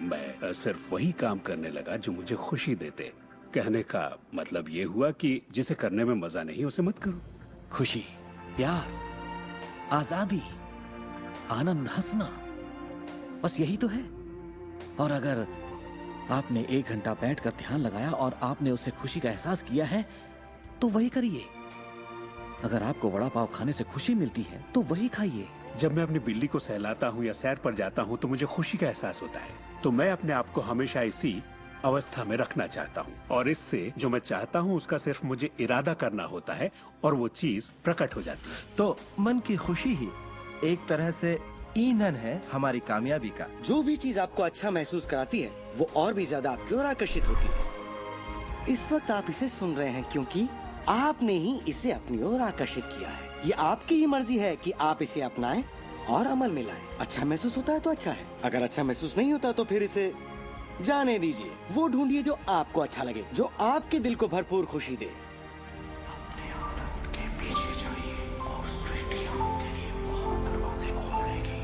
मैं सिर्फ वही काम करने लगा जो मुझे खुशी देते। कहने का मतलब ये हुआ कि जिसे करने में मजा नहीं उसे मत करो। खुशी, प्यार, आजादी, आनंद, हंसना, बस यही तो है। और अगर आपने 1 घंटा बैठकर ध्यान लगाया और आपने उससे खुशी का एहसास किया है, तो वही करिए। अगर आपको वड़ा पाव खाने से खुशी मिलती है तो वही खाइए। जब मैं अपनी बिल्ली को सहलाता हूँ या सैर पर जाता हूँ तो मुझे खुशी का एहसास होता है। तो मैं अपने आप को हमेशा इसी अवस्था में रखना चाहता हूँ, और इससे जो मैं चाहता हूँ उसका सिर्फ मुझे इरादा करना होता है और वो चीज प्रकट हो जाती है। तो मन की खुशी ही एक तरह से ईंधन है हमारी कामयाबी का। जो भी चीज आपको अच्छा महसूस कराती है वो और भी ज्यादा आपकी ओर आकर्षित होती है। इस वक्त आप इसे सुन रहे हैं क्योंकि आपने ही इसे अपनी ओर आकर्षित किया है। ये आपकी ही मर्जी है कि आप इसे अपनाएं और अमल में लाएं। अच्छा महसूस होता है तो अच्छा है, अगर अच्छा महसूस नहीं होता तो फिर इसे जाने दीजिए। वो ढूंढिए जो आपको अच्छा लगे, जो आपके दिल को भरपूर खुशी दे। अपने आनंद के पीछे जाइए और सृष्टि आपके लिए वहाँ दरवाजे खोल देगी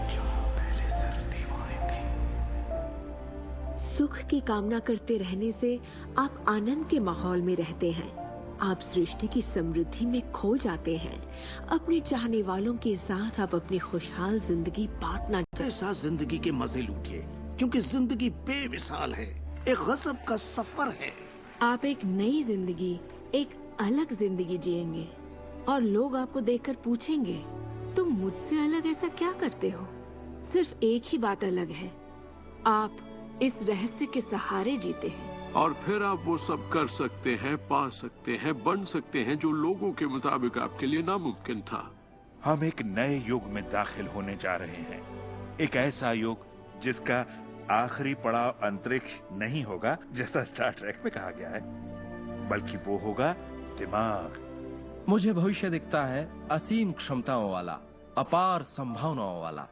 जहाँ पहले सिर्फ दीवारें थीं। सुख की कामना करते रहने से आप आनंद के माहौल में रहते हैं। आप सृष्टि की समृद्धि में खो जाते हैं। अपने चाहने वालों के साथ आप अपनी खुशहाल जिंदगी बांटना। मेरे साथ जिंदगी के मजे लूटिए, क्योंकि जिंदगी बेमिसाल है, एक गजब का सफर है। आप एक नई जिंदगी, एक अलग जिंदगी जिएंगे और लोग आपको देखकर पूछेंगे, तुम मुझसे अलग ऐसा क्या करते हो? सिर्फ एक ही बात अलग है, आप इस रहस्य के सहारे जीते हैं। और फिर आप वो सब कर सकते हैं, पा सकते हैं, बन सकते हैं जो लोगों के मुताबिक आपके लिए नामुमकिन था। हम एक नए युग में दाखिल होने जा रहे हैं, एक ऐसा युग जिसका आखिरी पड़ाव अंतरिक्ष नहीं होगा जैसा स्टार ट्रेक में कहा गया है, बल्कि वो होगा दिमाग। मुझे भविष्य दिखता है असीम क्षमताओं वाला, अपार संभावनाओं वाला।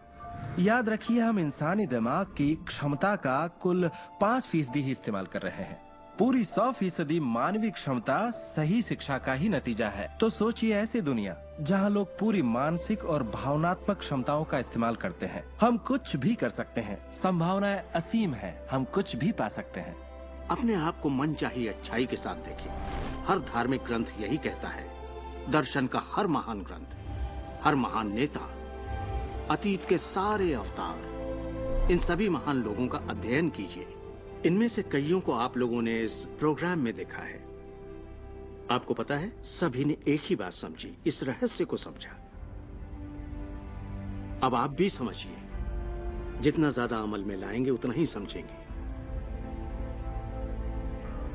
याद रखिए, हम इंसानी दिमाग की क्षमता का कुल 5% ही इस्तेमाल कर रहे हैं। पूरी 100% मानवीय क्षमता सही शिक्षा का ही नतीजा है। तो सोचिए ऐसी दुनिया जहां लोग पूरी मानसिक और भावनात्मक क्षमताओं का इस्तेमाल करते हैं। हम कुछ भी कर सकते हैं, संभावनाएं असीम है, हम कुछ भी पा सकते हैं। अपने आप को मनचाही अच्छाई के साथ देखिए। हर धार्मिक ग्रंथ यही कहता है, दर्शन का हर महान ग्रंथ। हर महान नेता, अतीत के सारे अवतार, इन सभी महान लोगों का अध्ययन कीजिए। इनमें से कईयों को आप लोगों ने इस प्रोग्राम में देखा है। आपको पता है, सभी ने एक ही बात समझी, इस रहस्य को समझा। अब आप भी समझिए, जितना ज्यादा अमल में लाएंगे उतना ही समझेंगे।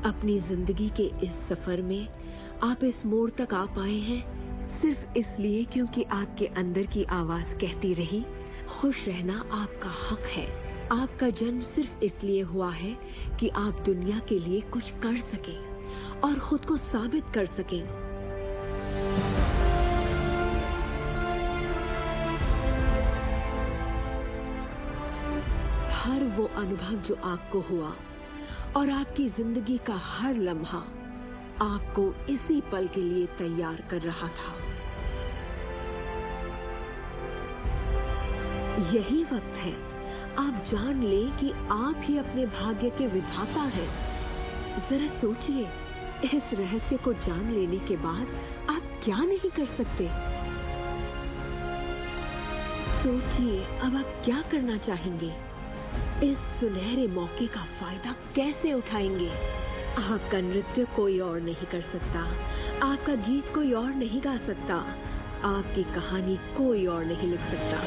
अपनी जिंदगी के इस सफर में आप इस मोड़ तक आ पाए हैं सिर्फ इसलिए क्योंकि आपके अंदर की आवाज कहती रही, खुश रहना आपका हक है। आपका जन्म सिर्फ इसलिए हुआ है कि आप दुनिया के लिए कुछ कर सकें और खुद को साबित कर सकें। हर वो अनुभव जो आपको हुआ और आपकी जिंदगी का हर लम्हा आपको इसी पल के लिए तैयार कर रहा था। यही वक्त है आप जान लें कि आप ही अपने भाग्य के विधाता हैं। जरा सोचिए, इस रहस्य को जान लेने के बाद आप क्या नहीं कर सकते? सोचिए, अब आप क्या करना चाहेंगे? इस सुनहरे मौके का फायदा कैसे उठाएंगे? आपका नृत्य कोई और नहीं कर सकता, आपका गीत कोई और नहीं गा सकता, आपकी कहानी कोई और नहीं लिख सकता।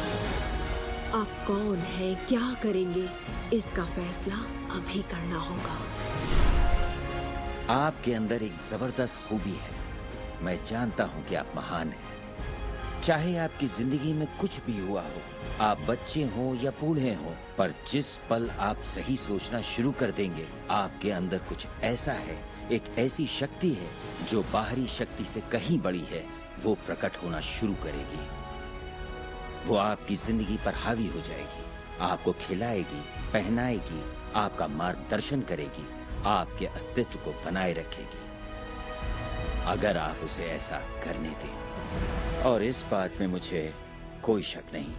आप कौन हैं, क्या करेंगे, इसका फैसला अभी करना होगा। आपके अंदर एक जबरदस्त खूबी है। मैं जानता हूं कि आप महान हैं। चाहे आपकी जिंदगी में कुछ भी हुआ हो, आप बच्चे हो या बूढ़े हो, पर जिस पल आप सही सोचना शुरू कर देंगे, आपके अंदर कुछ ऐसा है, एक ऐसी शक्ति है जो बाहरी शक्ति से कहीं बड़ी है, वो प्रकट होना शुरू करेगी। वो आपकी जिंदगी पर हावी हो जाएगी, आपको खिलाएगी, पहनाएगी, आपका मार्गदर्शन करेगी, आपके अस्तित्व को बनाए रखेगी, अगर आप उसे ऐसा करने दें। और इस बात में मुझे कोई शक नहीं